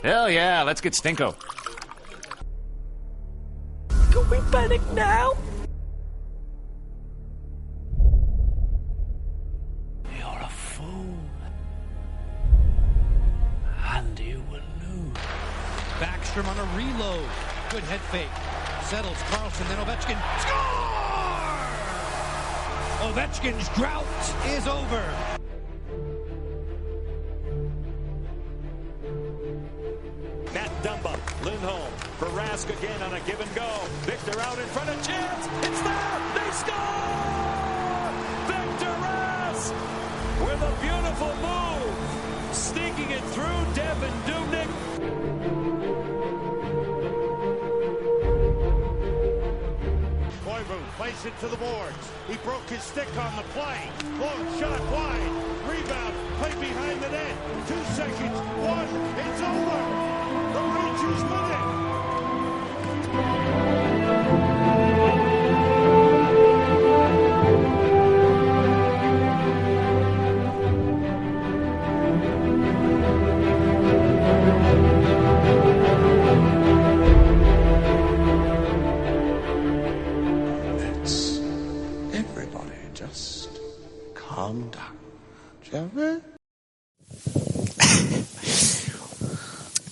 Hell yeah, let's get Stinko. Can we panic now? You're a fool. And you will lose. Backstrom on a reload. Good head fake. Settles Carlson, then Ovechkin. Score! Ovechkin's drought is over. Matt Dumba, Lindholm, for Rask again on a give and go. Victor out in front of chance. It's there. They score! Victor Rask with a beautiful move. Sneaking it through Devin Dubnyk. Koivu plays it to the boards. He broke his stick on the play. Long shot wide. Rebound. Play behind the net. 2 seconds. 1. It's over. The Rangers win it. Everybody just calm down, shall we?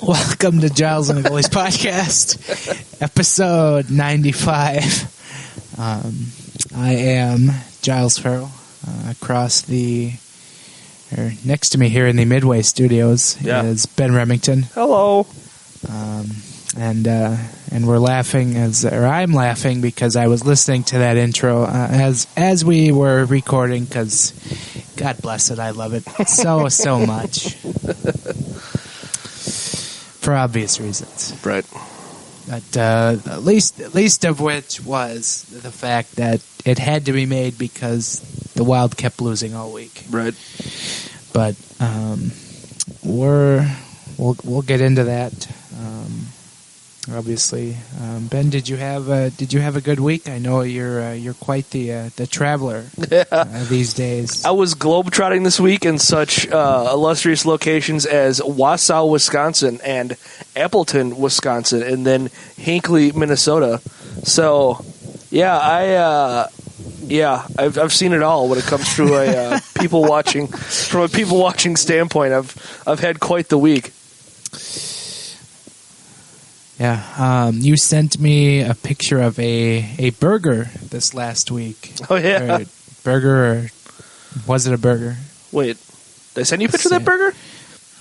Welcome to Giles and Ben's podcast, episode 95. I am Giles Farrell, next to me here in the Midway studios is Ben Remington. Hello. And we're laughing I'm laughing because I was listening to that intro as we were recording because God bless it, I love it so much. For obvious reasons. Right. But least of which was the fact that it had to be made because the Wild kept losing all week. Right. But we'll get into that. Obviously, Ben, did you have a good week? I know you're quite the traveler these days. I was globetrotting this week in such illustrious locations as Wausau, Wisconsin, and Appleton, Wisconsin, and then Hinckley, Minnesota. So, I've seen it all when it comes to a people watching standpoint. I've had quite the week. Yeah, you sent me a picture of a burger this last week. Oh, yeah. Or was it a burger? Wait, did I send you a picture of that burger?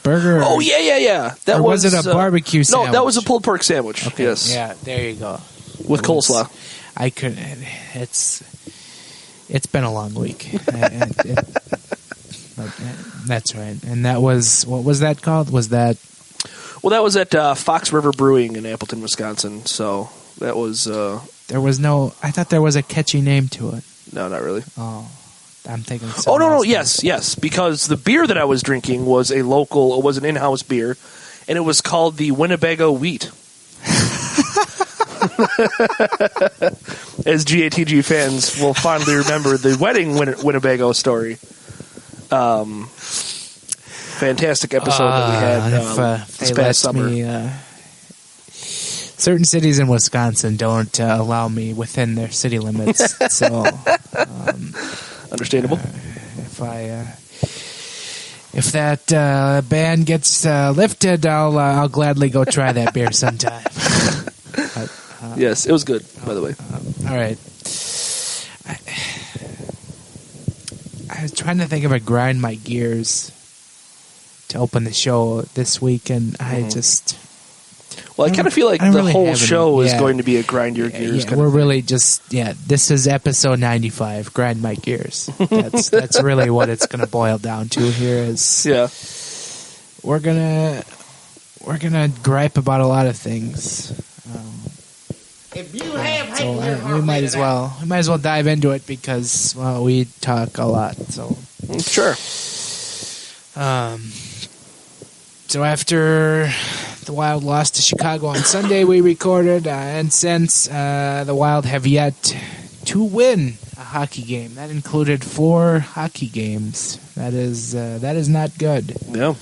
Burger. Oh, yeah. Or was it a barbecue sandwich? No, that was a pulled pork sandwich. Okay. Yes. Yeah, there you go. With coleslaw. I couldn't. It's been a long week. That's right. And that was, what was that called? Well, that was at Fox River Brewing in Appleton, Wisconsin. So that was. There was no. I thought there was a catchy name to it. No, not really. Oh, I'm thinking. Oh no! Yes. Because the beer that I was drinking was an in-house beer, and it was called the Winnebago Wheat. As GATG fans will fondly remember the wedding Winnebago story. Fantastic episode that we had this past summer. Certain cities in Wisconsin don't allow me within their city limits, so understandable. If that ban gets lifted, I'll gladly go try that beer sometime. Yes, it was good, by the way. All right. I was trying to think of a grind my gears to open the show this week, and I just... Well, I kind of feel like the whole show is going to be a grind your gears. Yeah, we're really just... Yeah, this is episode 95, grind my gears. That's really what it's going to boil down to here is... Yeah. We're gonna gripe about a lot of things. If you have we might as well dive into it because we talk a lot. So sure. So after the Wild lost to Chicago on Sunday, we recorded, and since the Wild have yet to win a hockey game, that included 4 hockey games. That is not good. Yeah.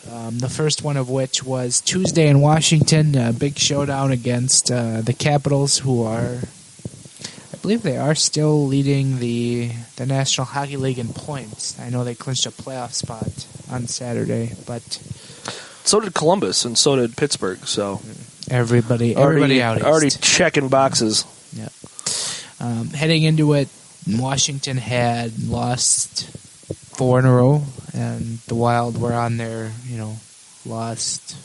The first one of which was Tuesday in Washington, a big showdown against the Capitals, who are, I believe they are still leading the National Hockey League in points. I know they clinched a playoff spot on Saturday, but so did Columbus and so did Pittsburgh. So everybody out east. Already checking boxes. Yeah. Heading into it, Washington had lost 4 in a row, and the Wild were on their, lost.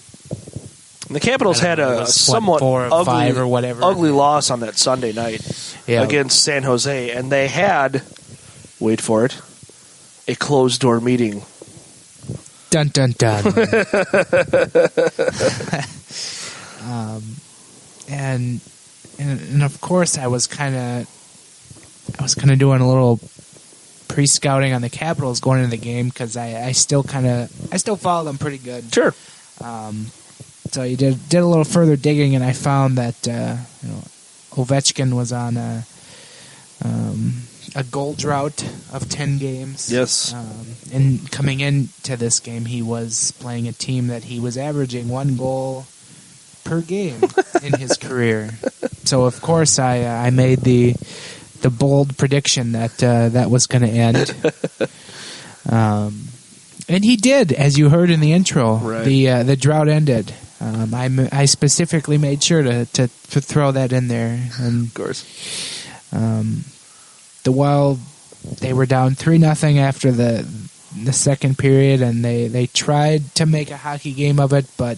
And the Capitals had a somewhat 4 or 5 or whatever. ugly loss on that Sunday night against San Jose, and they had, wait for it, a closed-door meeting. Dun, dun, dun. And of course, I was kind of doing a little pre-scouting on the Capitals going into the game because I still follow them pretty good. Sure. So you did a little further digging, and I found that Ovechkin was on a goal drought of 10 games. Yes. And coming into this game, he was playing a team that he was averaging 1 goal per game in his career. So of course I made the bold prediction that that was going to end. And he did, as you heard in the intro. Right. The drought ended. I specifically made sure to throw that in there. And of course. The Wild, they were down 3-0 after the second period, and they tried to make a hockey game of it, but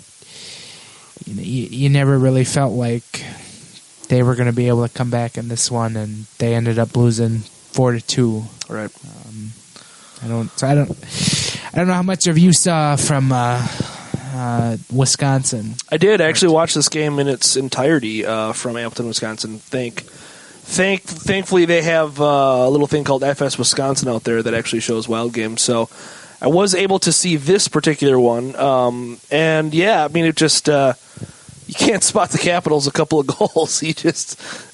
you never really felt like they were going to be able to come back in this one, and they ended up losing 4-2. Right. I don't know how much of you saw from Wisconsin. I did actually watch this game in its entirety from Appleton, Wisconsin. Thankfully, they have a little thing called FS Wisconsin out there that actually shows Wild games. So I was able to see this particular one. And yeah, I mean, it just you can't spot the Capitals a couple of goals. It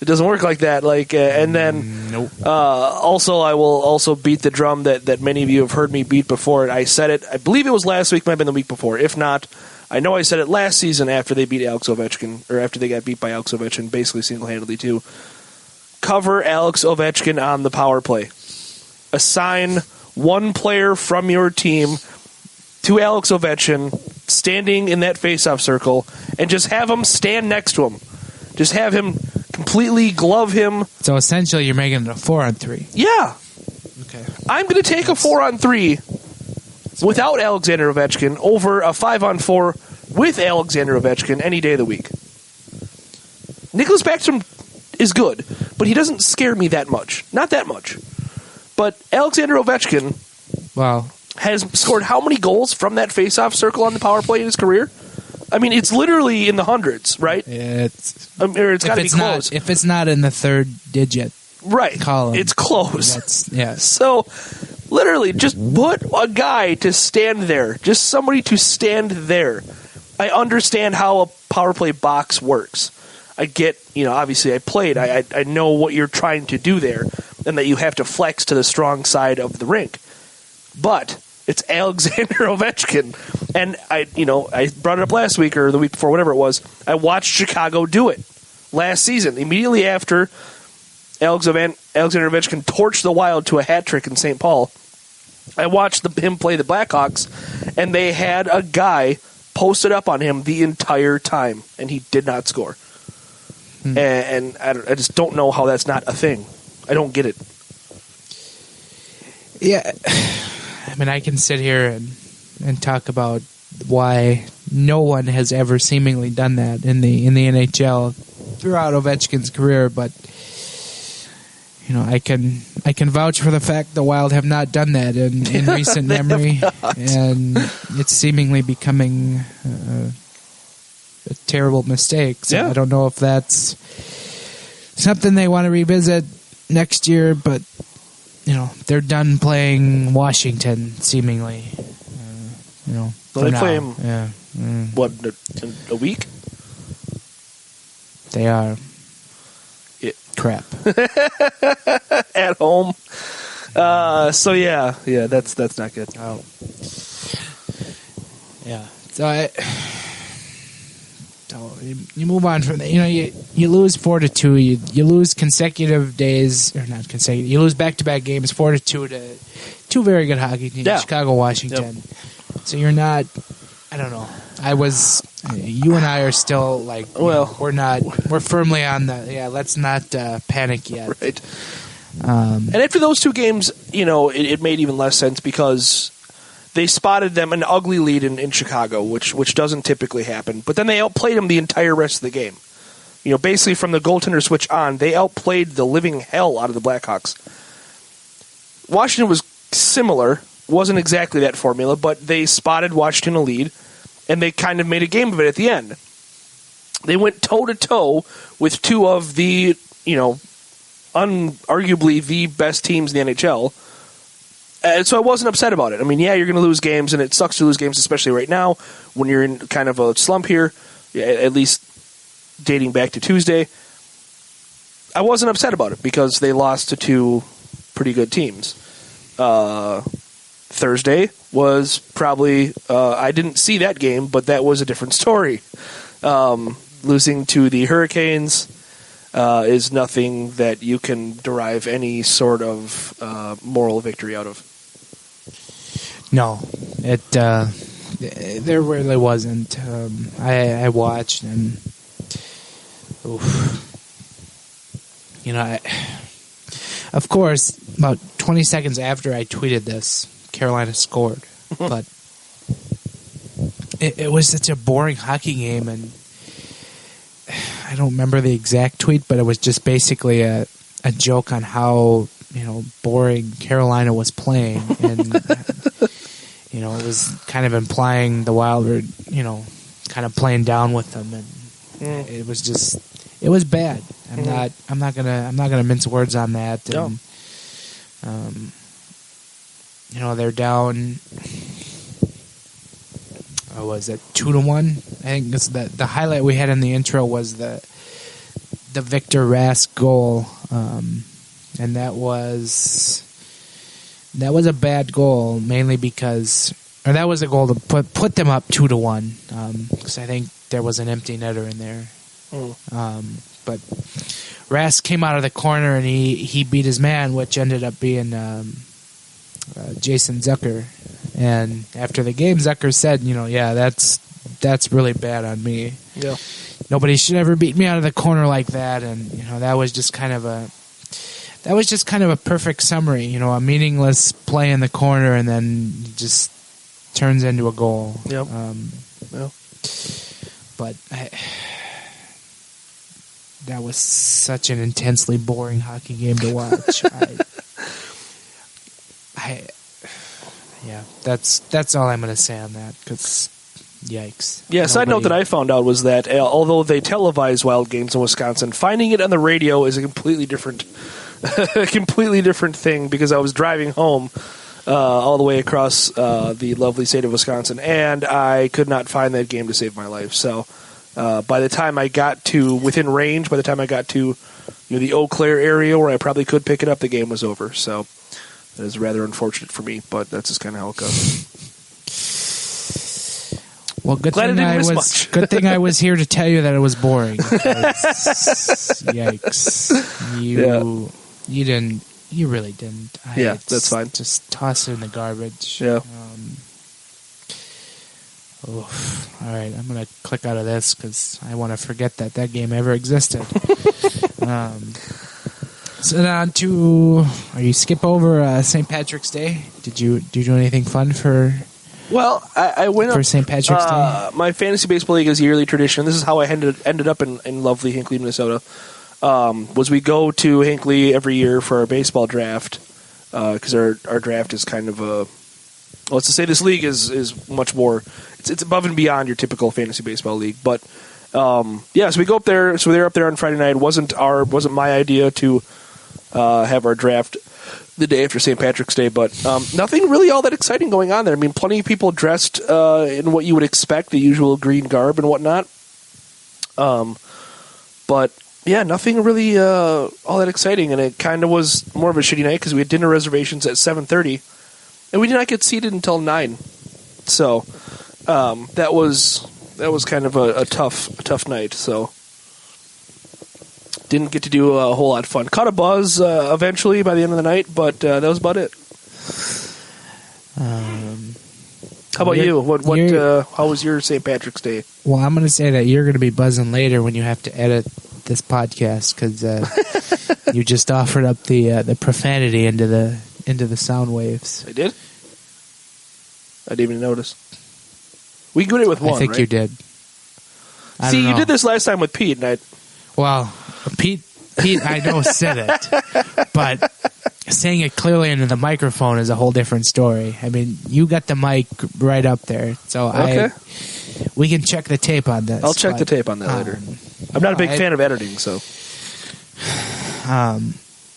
doesn't work like that. And then nope. Also, I will also beat the drum that many of you have heard me beat before. I said it. I believe it was last week. Might have been the week before. If not, I know I said it last season after they beat Alex Ovechkin, or after they got beat by Alex Ovechkin, basically single-handedly too. Cover Alex Ovechkin on the power play. Assign one player from your team to Alex Ovechkin standing in that faceoff circle and just have him stand next to him. Just have him completely glove him. So essentially you're making it a 4-on-3. Yeah. Okay. I'm going to take a 4-on-3 without Alexander Ovechkin over a 5-on-4 with Alexander Ovechkin any day of the week. Nicholas Backstrom is good, but he doesn't scare me that much. Not that much. But Alexander Ovechkin has scored how many goals from that face-off circle on the power play in his career? I mean, it's literally in the hundreds, right? It's got to be close. If it's not in the third digit column, it's close. Yeah. So, literally, just put a guy to stand there. Just somebody to stand there. I understand how a power play box works. I get, obviously I played. I know what you're trying to do there, and that you have to flex to the strong side of the rink. But it's Alexander Ovechkin, and I brought it up last week or the week before, whatever it was. I watched Chicago do it last season. Immediately after Alexander Ovechkin torched the Wild to a hat trick in St. Paul, I watched him play the Blackhawks, and they had a guy posted up on him the entire time, and he did not score. And I just don't know how that's not a thing. I don't get it. Yeah, I mean, I can sit here and talk about why no one has ever seemingly done that in the NHL throughout Ovechkin's career, but I can vouch for the fact the Wild have not done that in recent memory, and it's seemingly becoming a terrible mistake. So I don't know if that's something they want to revisit next year, but they're done playing Washington seemingly. So they play him. Yeah. What, in a week? They are. Crap. At home. So yeah, that's not good. Oh. Yeah. So you move on from that. You lose 4-2. You lose consecutive days, or not consecutive. You lose back-to-back games, 4-2 to two very good hockey teams, Chicago, Washington. Yep. So you're not. I don't know. You and I are still like. Well, we're firmly on the. Yeah, let's not panic yet. Right. And after those two games, it made even less sense because they spotted them an ugly lead in Chicago, which doesn't typically happen. But then they outplayed them the entire rest of the game. Basically from the goaltender switch on, they outplayed the living hell out of the Blackhawks. Washington was similar, wasn't exactly that formula, but they spotted Washington a lead, and they kind of made a game of it at the end. They went toe-to-toe with two of the, arguably the best teams in the NHL. And so I wasn't upset about it. I mean, yeah, you're going to lose games, and it sucks to lose games, especially right now when you're in kind of a slump here, at least dating back to Tuesday. I wasn't upset about it because they lost to two pretty good teams. Thursday was probably, I didn't see that game, but that was a different story. Losing to the Hurricanes is nothing that you can derive any sort of moral victory out of. No, there really wasn't. I watched and, of course, about 20 seconds after I tweeted this, Carolina scored, but it was such a boring hockey game, and I don't remember the exact tweet, but it was just basically a joke on how boring Carolina was playing, and it was kind of implying the Wild were kind of playing down with them, and it was bad. I'm not gonna mince words on that. And, they're down. What was it, 2-1? I think the highlight we had in the intro was the Victor Rask goal, and that was a bad goal, mainly because, or that was a goal to put them up 2-1, because I think there was an empty netter in there. But Rask came out of the corner and he beat his man, which ended up being Jason Zucker. And after the game, Zucker said, that's really bad on me. Yeah. Nobody should ever beat me out of the corner like that. And that was just kind of a perfect summary. A meaningless play in the corner, and then it just turns into a goal. Yep. But that was such an intensely boring hockey game to watch. That's all I'm going to say on that, because yikes. Yeah, side note that I found out was that although they televise Wild games in Wisconsin, finding it on the radio is a completely different thing, because I was driving home all the way across the lovely state of Wisconsin, and I could not find that game to save my life. So by the time I got to within range, by the time I got to the Eau Claire area where I probably could pick it up, the game was over. So that is rather unfortunate for me, but that's just kind of how it goes. Well, good thing I was here to tell you that it was boring. Yikes! You really didn't. That's fine. Just toss it in the garbage. Yeah. All right, I'm gonna click out of this because I want to forget that game ever existed. So on to, you skip over St. Patrick's Day? Did you do anything fun for? Well, I went up for St. Patrick's Day. My fantasy baseball league is a yearly tradition. This is how I ended up in lovely Hinckley, Minnesota. Was we go to Hinckley every year for our baseball draft, because our draft is kind of a. Well, let's just say this league is much more. It's above and beyond your typical fantasy baseball league, but so we go up there. So they're up there on Friday night. It wasn't my idea to have our draft the day after St. Patrick's Day, but nothing really all that exciting going on there. I mean, plenty of people dressed in what you would expect, the usual green garb and whatnot. But yeah, nothing really all that exciting, and it kind of was more of a shitty night because we had dinner reservations at 7:30, and we did not get seated until 9. So that was kind of a tough night. So didn't get to do a whole lot of fun. Caught a buzz eventually by the end of the night, but that was about it. How about you? How was your St. Patrick's Day? Well, I'm going to say that you're going to be buzzing later when you have to edit this podcast because you just offered up the profanity into the sound waves. I did? I didn't even notice. We got it with one, I think right? you did. See, you did this last time with Pete, and Pete, I know said it, but saying it clearly into the microphone is a whole different story. I mean, you got the mic right up there, so okay. We can check the tape on this. I'll check the tape on that later. I'm not a big fan of editing, so.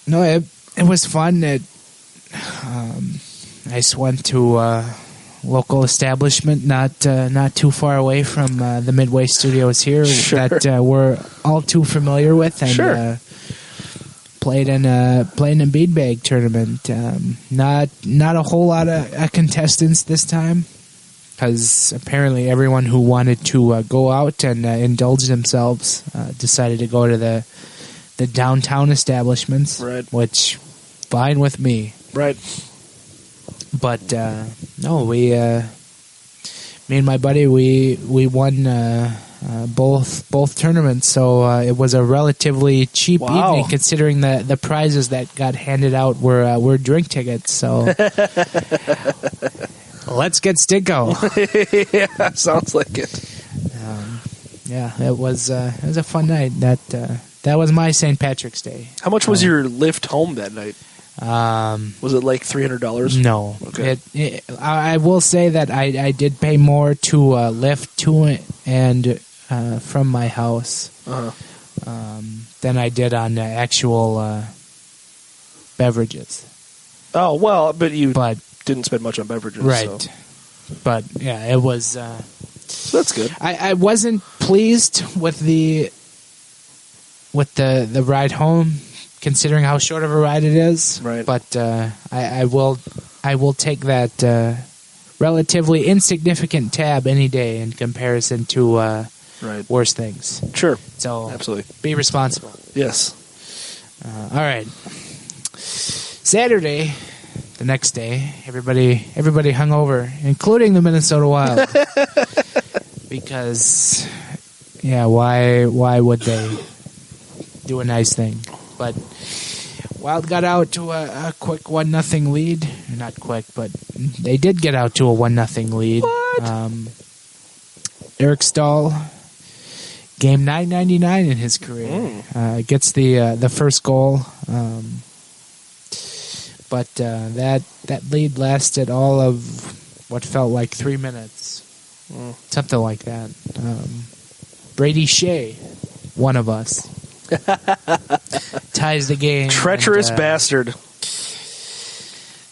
No, it was fun. I just went to a local establishment not too far away from the Midway studios here that we're all too familiar with, and played in a beanbag tournament. Not a whole lot of contestants this time, because apparently everyone who wanted to go out and indulge themselves decided to go to the downtown establishments, right? Which fine with me, right? But no, me and my buddy we won both tournaments, so it was a relatively cheap evening considering the prizes that got handed out were drink tickets. So let's get stinko. Yeah, sounds like it. It was a fun night. That was my St. Patrick's Day. How much was your lift home that night? Was it like $300? No. Okay. I will say that I did pay more to lift to and from my house than I did on actual beverages. Oh, well, but didn't spend much on beverages. Right. So. But, yeah, it was... So that's good. I wasn't pleased with the ride home, considering how short of a ride it is. Right. But I will take that relatively insignificant tab any day in comparison to worse things. Sure. So absolutely, be responsible. Yes. All right. Saturday, the next day, everybody hung over, including the Minnesota Wild, because why would they do a nice thing? But Wild got out to a quick 1-0 lead. Not quick, but they did get out to a 1-0 lead. What? Eric Stahl, game 999 in his career, gets the first goal. But that lead lasted all of what felt like 3 minutes, something like that. Brady Shea, one of us, ties the game. Treacherous bastard.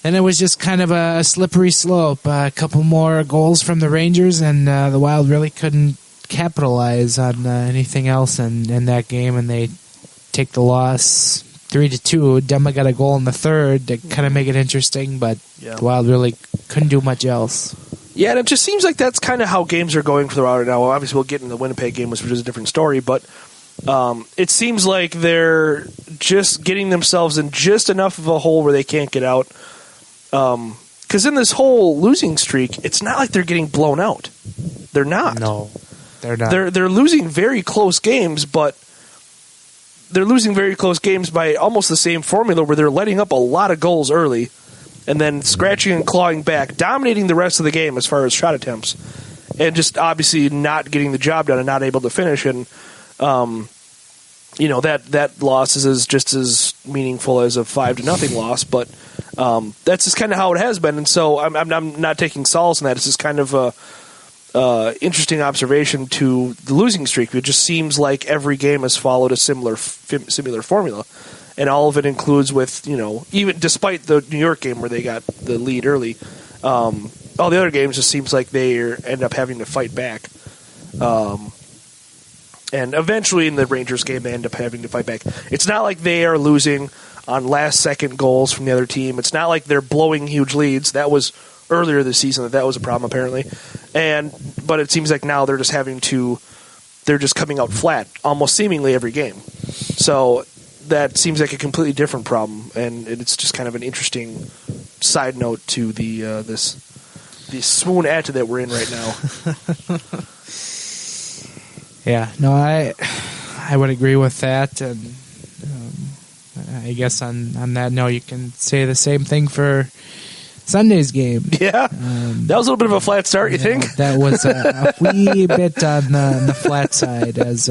And it was just kind of a slippery slope. A couple more goals from the Rangers, and the Wild really couldn't capitalize on anything else in that game, and they take the loss 3-2. Dubnyk got a goal in the third to kind of make it interesting, but the Wild really couldn't do much else. Yeah, and it just seems like that's kind of how games are going for the Wild right now. Well, obviously, we'll get into the Winnipeg game, which is a different story, but it seems like they're just getting themselves in just enough of a hole where they can't get out. Because in this whole losing streak, it's not like they're getting blown out. They're not. No, they're not. They're losing very close games, but they're losing very close games by almost the same formula where they're letting up a lot of goals early and then scratching and clawing back, dominating the rest of the game as far as shot attempts, and just obviously not getting the job done and not able to finish. And that loss is just as meaningful as a 5-0 loss, but that's just kind of how it has been. And so I'm not taking solace in that. It's just kind of a interesting observation to the losing streak. It just seems like every game has followed a similar formula, and all of it includes with even despite the New York game where they got the lead early, all the other games just seems like they end up having to fight back. And eventually in the Rangers game, they end up having to fight back. It's not like they are losing on last-second goals from the other team. It's not like they're blowing huge leads. That was earlier this season that was a problem apparently, but it seems like now they're just coming out flat almost seemingly every game. So that seems like a completely different problem, and it's just kind of an interesting side note to the swoon at that we're in right now. Yeah, no, I would agree with that, and I guess on that note, you can say the same thing for Sunday's game. Yeah, that was a little bit of a flat start. You think that was a wee bit on the flat side as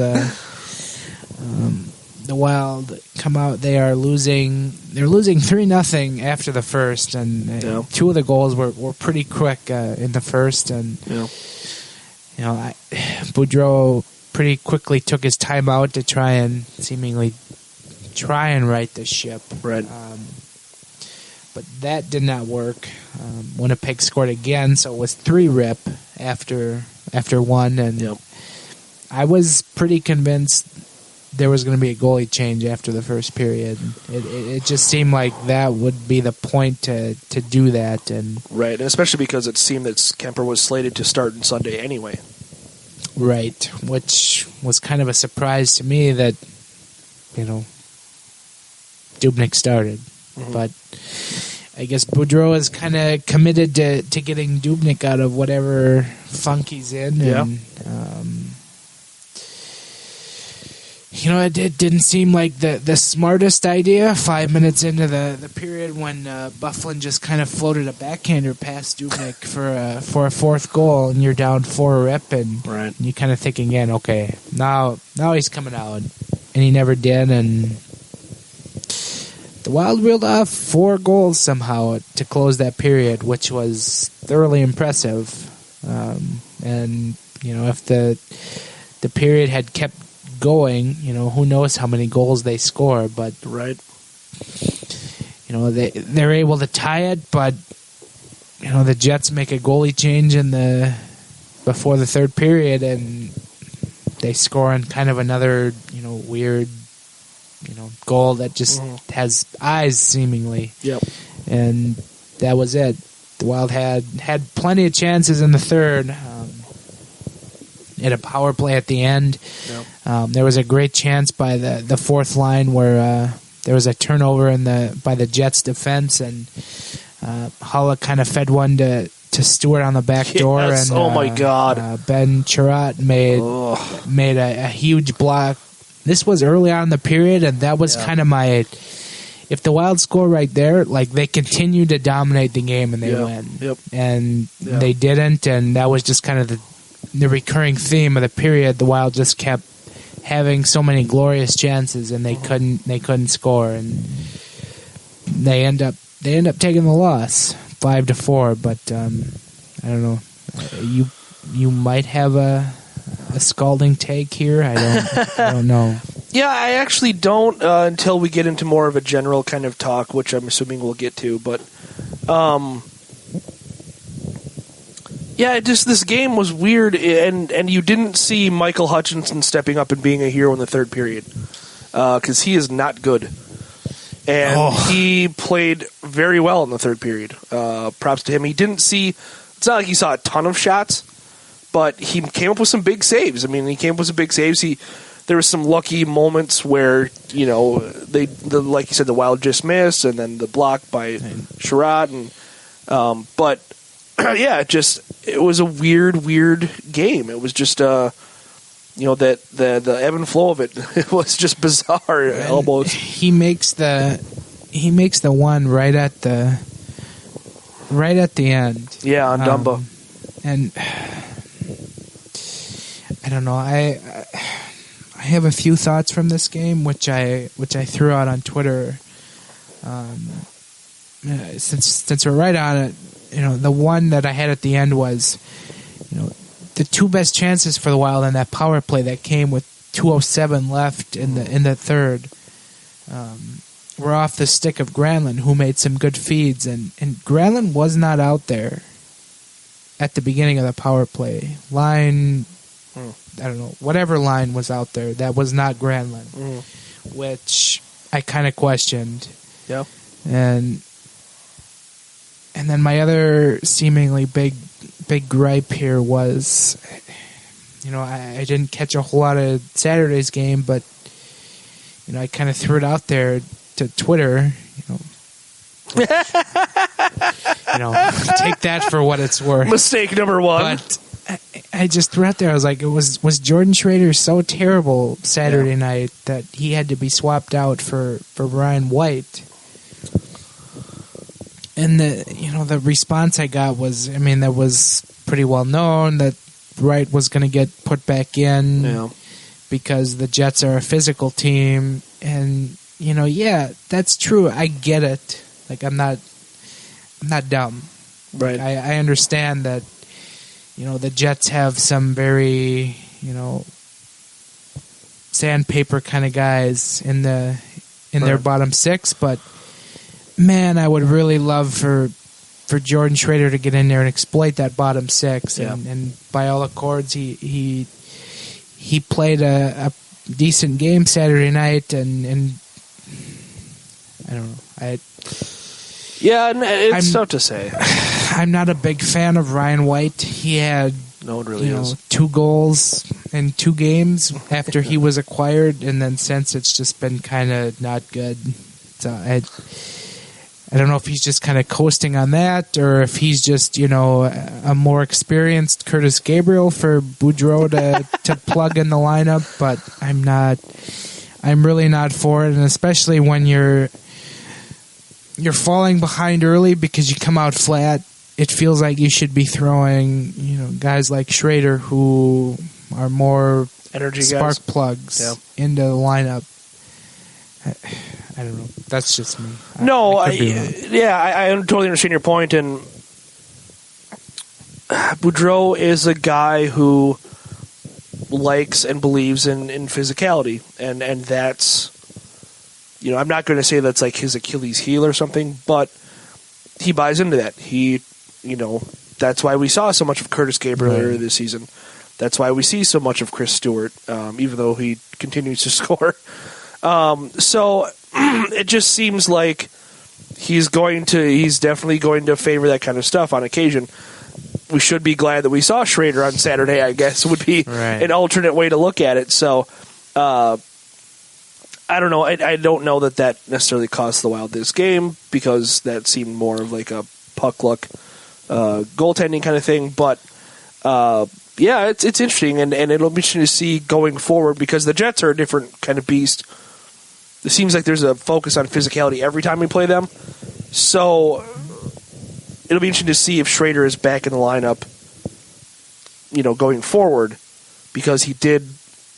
the Wild come out. They're losing 3-0 after the first, and two of the goals were pretty quick in the first, and Boudreau pretty quickly took his time out to try and right the ship. Right. But that did not work. Winnipeg scored again, so it was 3-rip after one, and I was pretty convinced there was going to be a goalie change after the first period. It just seemed like that would be the point to do that, and right, and especially because it seemed that Kemper was slated to start on Sunday anyway. Right, which was kind of a surprise to me that Dubnyk started. Mm-hmm. But I guess Boudreau is kind of committed to getting Dubnyk out of whatever funk he's in. And, it didn't seem like the smartest idea 5 minutes into the period when Byfuglien just kind of floated a backhander past Dubnyk for a fourth goal, and you're down 4-rip, and you're kind of thinking again, okay, now he's coming out, and he never did, and the Wild reeled off 4 goals somehow to close that period, which was thoroughly impressive. And if the period had kept going, who knows how many goals they score, but they're able to tie it, but the Jets make a goalie change before the third period, and they score in kind of another weird goal that just has eyes seemingly. Yep. And that was it. The Wild had plenty of chances in the third. Had a power play at the end. Yep. There was a great chance by the fourth line where there was a turnover by the Jets defense, and Hulla kind of fed one to Stewart on the back door, and oh my God, Ben Chirot made a huge block. This was early on in the period, and that was kind of my. If the Wild score right there, like they continue to dominate the game and they win, and they didn't, and that was just kind of the recurring theme of the period. The Wild just kept having so many glorious chances, and they couldn't score, and they end up taking the loss 5-4. But I don't know, you might have a scalding take here. I don't know. Yeah, I actually don't until we get into more of a general kind of talk, which I'm assuming we'll get to. But this game was weird, and you didn't see Michael Hutchinson stepping up and being a hero in the third period because he is not good. And he played very well in the third period. Props to him. It's not like he saw a ton of shots, but he came up with some big saves. I mean, he came up with some big saves. There was some lucky moments where, like you said, the Wild just missed, and then the block by Chirot. But, it was a weird game. It was just, that the ebb and flow of it was just bizarre almost. He makes the one right at the end. Yeah, on Dumba. And I don't know. I have a few thoughts from this game, which I threw out on Twitter. Since we're right on it, the one that I had at the end was, the two best chances for the Wild in that power play that came with 2:07 left in the third. Were off the stick of Granlund, who made some good feeds, and Granlund was not out there at the beginning of the power play. Line, I don't know, whatever line was out there, that was not Granlund, which I kind of questioned. Yeah. And then my other seemingly big gripe here was, I didn't catch a whole lot of Saturday's game, but I kind of threw it out there to Twitter. Take that for what it's worth. Mistake number one. But I just threw out there. I was like, was Jordan Schrader so terrible Saturday night that he had to be swapped out for Ryan White? And the response I got was, that was pretty well known that Wright was going to get put back in because the Jets are a physical team, and that's true. I get it. Like I'm not dumb. Right. I understand that. The Jets have some very, sandpaper kind of guys in their bottom six, but man, I would really love for Jordan Schrader to get in there and exploit that bottom six. Yeah. And by all accords, he played a decent game Saturday night, and I don't know. It's tough to say. I'm not a big fan of Ryan White. He had no, it really is. 2 goals in 2 games after he was acquired, and then since it's just been kind of not good. So I don't know if he's just kind of coasting on that, or if he's just a more experienced Curtis Gabriel for Boudreau to plug in the lineup. But I'm really not for it, and especially when you're falling behind early because you come out flat. It feels like you should be throwing, guys like Schrader who are more energy spark guys. Plugs into the lineup. I don't know. That's just me. I totally understand your point, and Boudreau is a guy who likes and believes in physicality, and that's, I'm not going to say that's like his Achilles heel or something, but he buys into that. That's why we saw so much of Curtis Gabriel earlier this season. That's why we see so much of Chris Stewart, even though he continues to score. So it just seems like he's definitely going to favor that kind of stuff on occasion. We should be glad that we saw Schrader on Saturday, I guess, would be an alternate way to look at it. So I don't know. I don't know that necessarily cost the Wild this game, because that seemed more of like a puck luck goaltending kind of thing. But it's interesting, and it'll be interesting to see going forward, because the Jets are a different kind of beast. It seems like there's a focus on physicality every time we play them. So it'll be interesting to see if Schrader is back in the lineup, going forward, because he did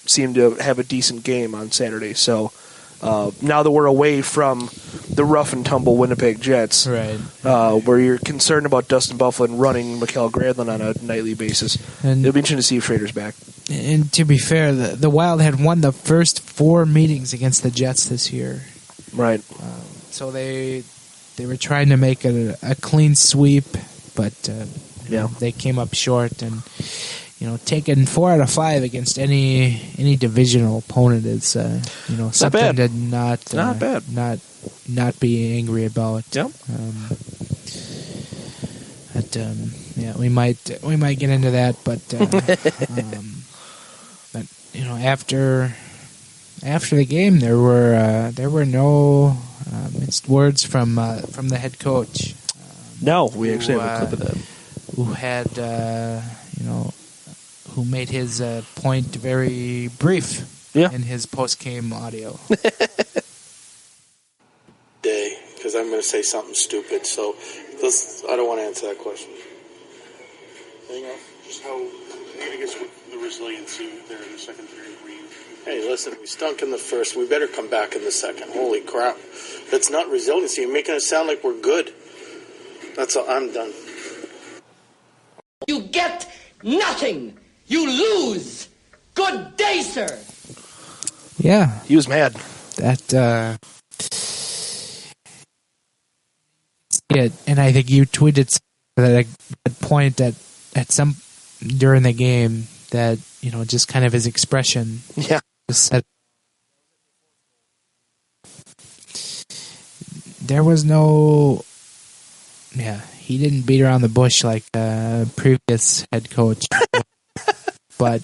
seem to have a decent game on Saturday. So now that we're away from the rough and tumble Winnipeg Jets, where you're concerned about Dustin Byfuglien running Mikael Granlund on a nightly basis, it'll be interesting to see if Schrader's back. And to be fair, the Wild had won the first 4 meetings against the Jets this year. Right. So they were trying to make it a clean sweep, but they came up short. And taking 4 out of 5 against any divisional opponent is something to not bad. Not be angry about. Yep. We might get into that, but after the game there were no mixed words from the head coach. No, we actually have a clip of that. Who had who made his point very brief in his post-game audio. Because I'm going to say something stupid, so I don't want to answer that question. Just how, I guess, the resiliency there in the second period. Hey, listen, we stunk in the first. We better come back in the second. Holy crap. That's not resiliency. You're making it sound like we're good. That's all. I'm done. You get nothing. You lose. Good day, sir. Yeah. He was mad. And I think you tweeted that point at some during the game that, just kind of his expression. Yeah. Said, there was no. Yeah, he didn't beat around the bush like previous head coach. But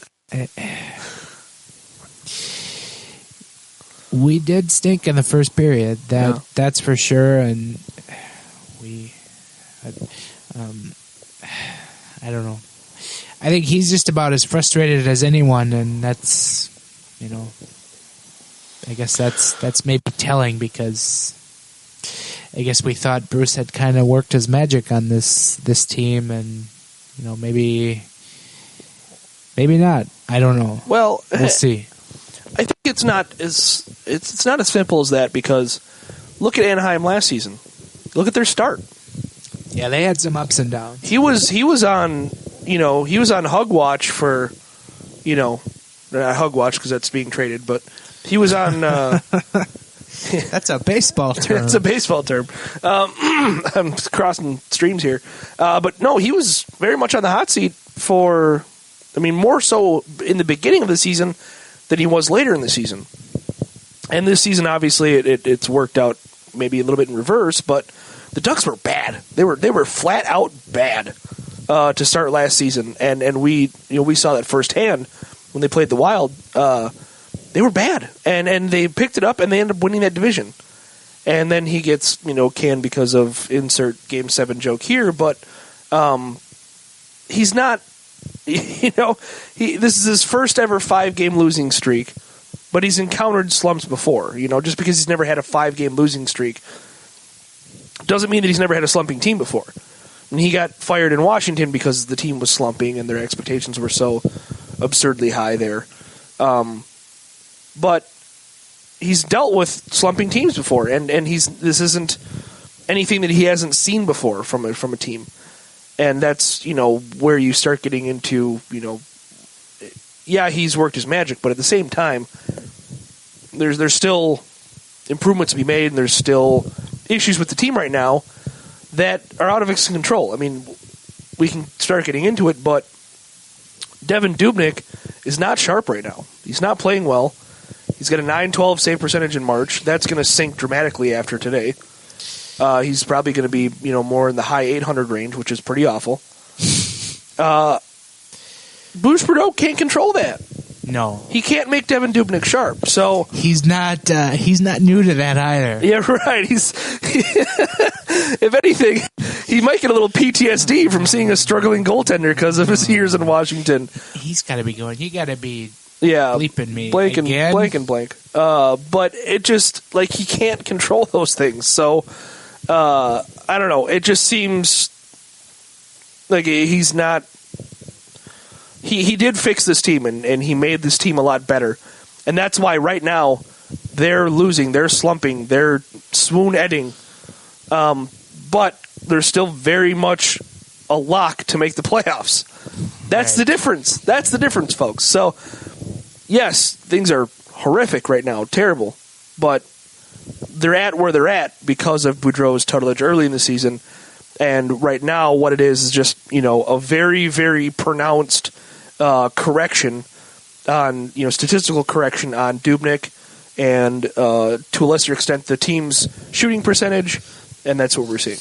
we did stink in the first period. That's for sure. And I don't know. I think he's just about as frustrated as anyone, and that's, I guess that's maybe telling, because I guess we thought Bruce had kind of worked his magic on this team, and maybe not. I don't know. Well, we'll see. I think it's not as simple as that, because look at Anaheim last season. Look at their start. Yeah, they had some ups and downs. He was on hug watch for, not hug watch because that's being traded, but he was on. That's a baseball term. That's a baseball term. I'm crossing streams here, but no, he was very much on the hot seat for. I mean, more so in the beginning of the season than he was later in the season. And this season, obviously, it's worked out maybe a little bit in reverse, but the Ducks were bad. They were flat out bad to start last season, and we saw that firsthand when they played the Wild. They were bad, and they picked it up, and they ended up winning that division. And then he gets canned because of insert Game 7 joke here, but he's not. This is his first ever 5-game losing streak, but he's encountered slumps before. Just because he's never had a 5-game losing streak doesn't mean that he's never had a slumping team before. And he got fired in Washington because the team was slumping and their expectations were so absurdly high there. But he's dealt with slumping teams before, and this isn't anything that he hasn't seen before from a team. And that's, where you start getting into, he's worked his magic, but at the same time, there's still improvements to be made, and there's still issues with the team right now that are out of his control. I mean, we can start getting into it, but Devin Dubnyk is not sharp right now. He's not playing well. He's got a .912 save percentage in March. That's going to sink dramatically after today. He's probably going to be, more in the high 800 range, which is pretty awful. Bruce Bordeaux can't control that. No, he can't make Devin Dubnyk sharp. So he's not new to that either. Yeah, right. If anything, he might get a little PTSD from seeing a struggling goaltender because of his years in Washington. He's got to be going. You got to be. Yeah, bleeping me blank again. and blank. But it just he can't control those things. So I don't know. It just seems like he's not. He did fix this team and he made this team a lot better, and that's why right now they're losing, they're slumping, they're swoon-edding, but they're still very much a lock to make the playoffs. That's the difference. That's the difference, folks. So. Yes, things are horrific right now, terrible, but they're at where they're at because of Boudreau's tutelage early in the season, and right now what it is just, a very, very pronounced correction on, statistical correction on Dubnyk and, to a lesser extent, the team's shooting percentage, and that's what we're seeing.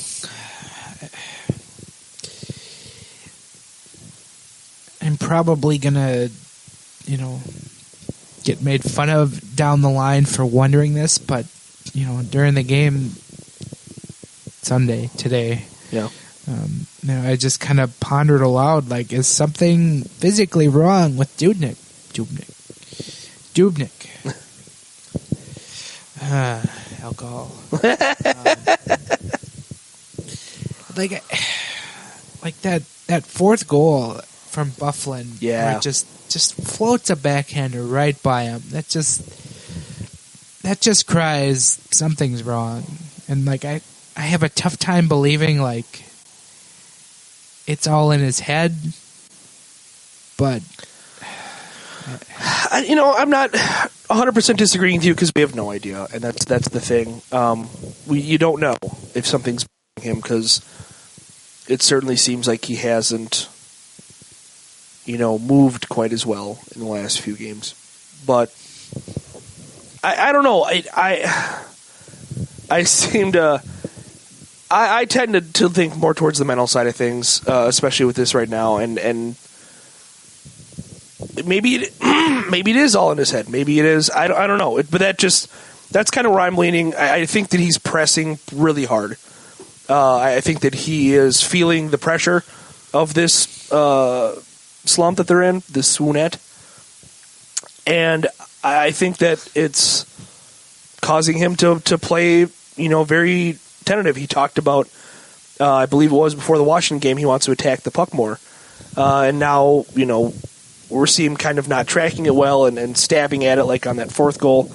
I'm probably going to, get made fun of down the line for wondering this, but during the game Sunday today, I just kind of pondered aloud, is something physically wrong with Dubnyk? Alcohol. That fourth goal from Bufflin, where it just floats a backhander right by him. That just cries something's wrong. And I have a tough time believing it's all in his head. But I'm not 100% disagreeing with you because we have no idea, and that's the thing. You don't know if something's him because it certainly seems like he hasn't moved quite as well in the last few games. But I don't know. I seem to I tend to think more towards the mental side of things, especially with this right now, and maybe it is all in his head. Maybe it is. I don't know. But that's kind of where I'm leaning. I think that he's pressing really hard. I think that he is feeling the pressure of this slump that they're in, this swoonette, and I think that it's causing him to play, very tentative. He talked about, I believe it was before the Washington game, he wants to attack the puck more. And now, we're seeing him kind of not tracking it well and stabbing at it like on that fourth goal.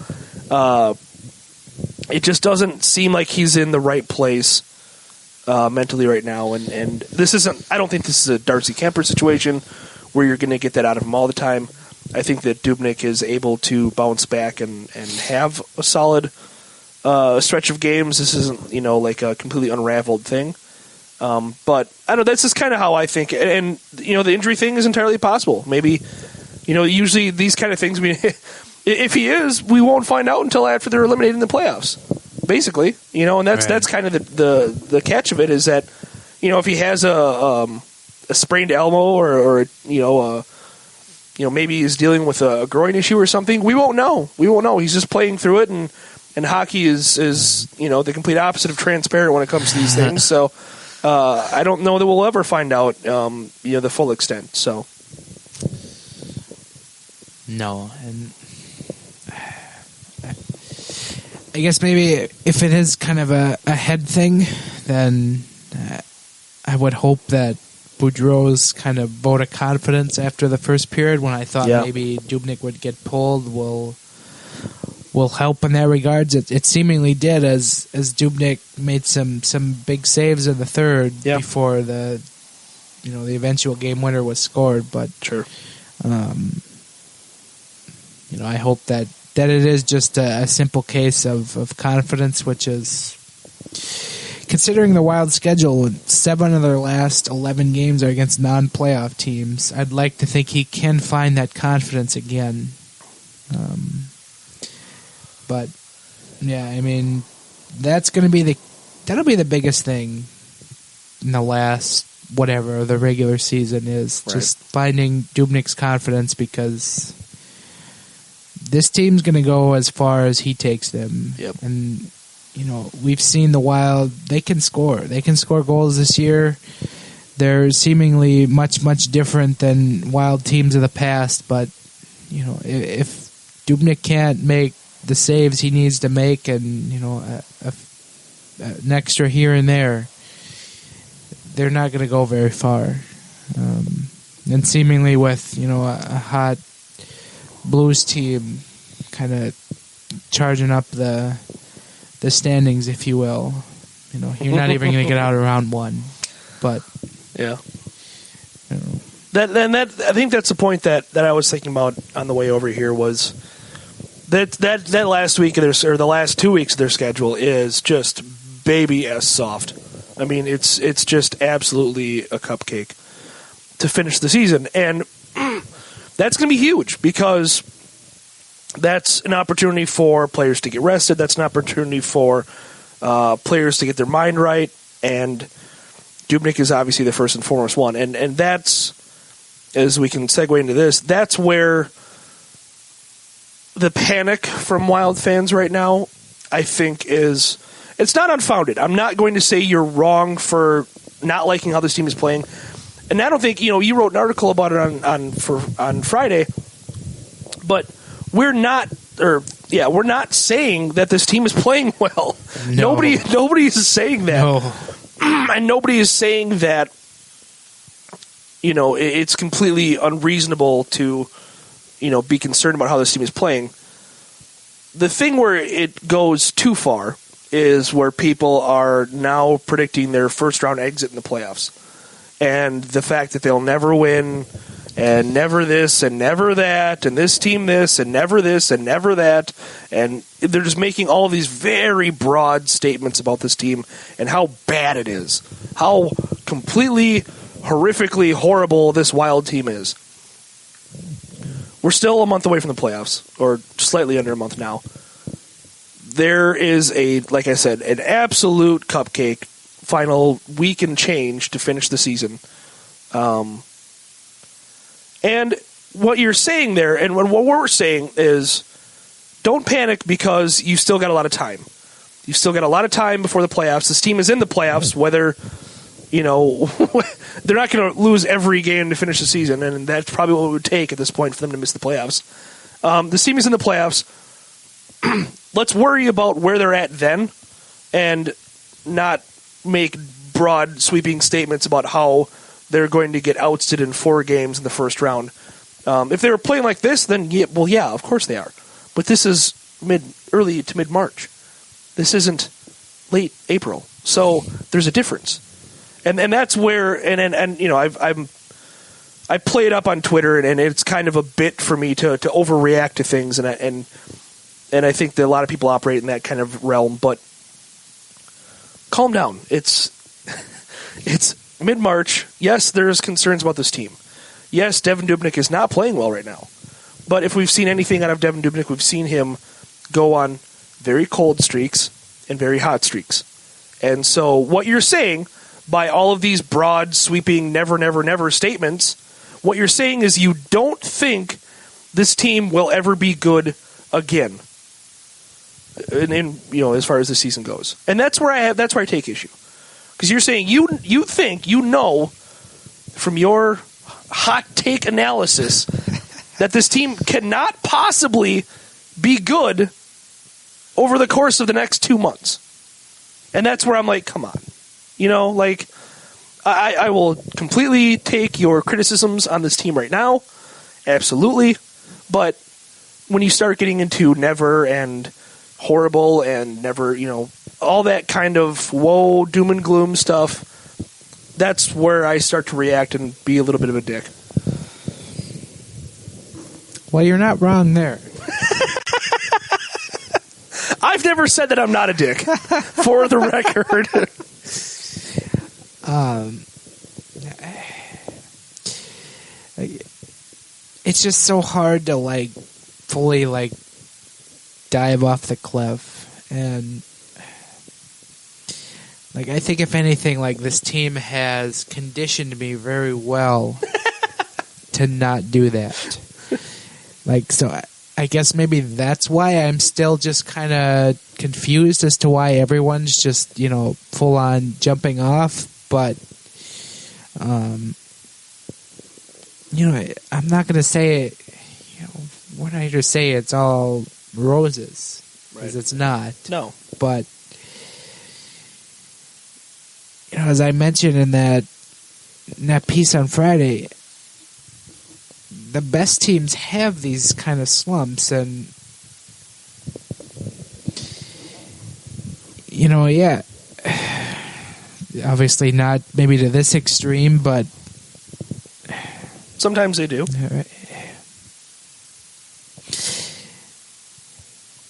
It just doesn't seem like he's in the right place mentally right now. And this isn't, I don't think this is a Darcy Kemper situation where you're going to get that out of him all the time. I think that Dubnyk is able to bounce back and have a solid stretch of games. This isn't, like a completely unraveled thing. But I don't know, that's just kind of how I think. And the injury thing is entirely possible. Maybe, usually these kind of things, if he is, we won't find out until after they're eliminated in the playoffs, basically. And that's kind of the catch of it is that, if he has a sprained elbow or maybe he's dealing with a groin issue or something, we won't know. He's just playing through it, and hockey is the complete opposite of transparent when it comes to these things. So I don't know that we'll ever find out the full extent. So no, and I guess maybe if it is kind of a head thing, then I would hope that Boudreau's kind of vote of confidence after the first period, when I thought maybe Dubnyk would get pulled, will help in that regards. It seemingly did, as Dubnyk made some big saves in the third before the eventual game winner was scored. But sure, I hope that it is just a simple case of confidence, which is, considering the Wild schedule, 7 of their last 11 games are against non-playoff teams. I'd like to think he can find that confidence again. But yeah, that's going to be that'll be the biggest thing in the last the regular season is just finding Dubnyk's confidence, because this team's going to go as far as he takes them. Yep. And we've seen the Wild, they can score. They can score goals this year. They're seemingly much, much different than Wild teams of the past, but if Dubnyk can't make the saves he needs to make, and an extra here and there, they're not going to go very far. And seemingly with a hot Blues team kind of charging up the standings, if you will, you're not even going to get out of round one. But yeah, that I think that's the point that I was thinking about on the way over here was that last week of their, or the last 2 weeks of their schedule is just baby-ass soft. It's just absolutely a cupcake to finish the season. And that's going to be huge, because that's an opportunity for players to get rested. That's an opportunity for players to get their mind right. And Dubnyk is obviously the first and foremost one. And that's, as we can segue into this, that's where the panic from Wild fans right now, I think, is... It's not unfounded. I'm not going to say you're wrong for not liking how this team is playing. And I don't think, you wrote an article about it on Friday, but we're not saying that this team is playing well. No. Nobody is saying that. No. And nobody is saying that, it's completely unreasonable to, be concerned about how this team is playing. The thing where it goes too far is where people are now predicting their first-round exit in the playoffs. And the fact that they'll never win, and never this, and never that, and this team this, and never this, and never that. And they're just making all of these very broad statements about this team and how bad it is. How completely, horrifically horrible this Wild team is. We're still a month away from the playoffs, or slightly under a month now. There is like I said, an absolute cupcake final week and change to finish the season. And what you're saying there, and what we're saying is, don't panic because you still got a lot of time. You've still got a lot of time before the playoffs. This team is in the playoffs, whether, they're not going to lose every game to finish the season, and that's probably what it would take at this point for them to miss the playoffs. This team is in the playoffs. Let's worry about where they're at then and not make broad, sweeping statements about how they're going to get ousted in 4 games in the first round. If they were playing like this, then yeah, of course they are. But this is early to mid-March. This isn't late April. So there's a difference. And that's where I play it up on Twitter, and it's kind of a bit for me to overreact to things, and I think that a lot of people operate in that kind of realm. But calm down. It's mid-March. Yes, there's concerns about this team. Yes, Devin Dubnyk is not playing well right now. But if we've seen anything out of Devin Dubnyk, we've seen him go on very cold streaks and very hot streaks. And so what you're saying by all of these broad, sweeping, never, never, never statements, what you're saying is you don't think this team will ever be good again. As far as the season goes. And that's where I take issue. Because you're saying you think from your hot take analysis that this team cannot possibly be good over the course of the next 2 months. And that's where I'm like, come on. I will completely take your criticisms on this team right now. Absolutely. But when you start getting into never and horrible and never, all that kind of woe, doom and gloom stuff, that's where I start to react and be a little bit of a dick. Well, you're not wrong there. I've never said that I'm not a dick, for the record. It's just so hard to fully dive off the cliff, and I think if anything, this team has conditioned me very well to not do that. So I guess maybe that's why I'm still just kind of confused as to why everyone's just, full on jumping off. But, I'm not going to say, what did I just say? It's all roses. Because it's not. No. But, as I mentioned in that piece on Friday, the best teams have these kind of slumps, and obviously not maybe to this extreme, but sometimes they do.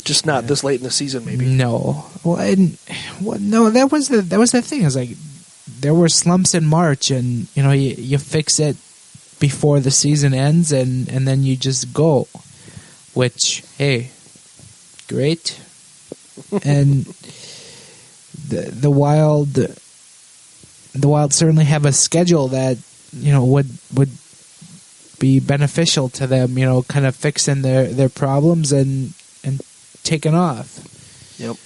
Just not this late in the season, maybe. No. No. That was the thing. Is there were slumps in March, and you fix it before the season ends, and then you just go. Which, hey, great. And the Wild certainly have a schedule that would be beneficial to them. Kind of fixing their problems and taking off. Yep.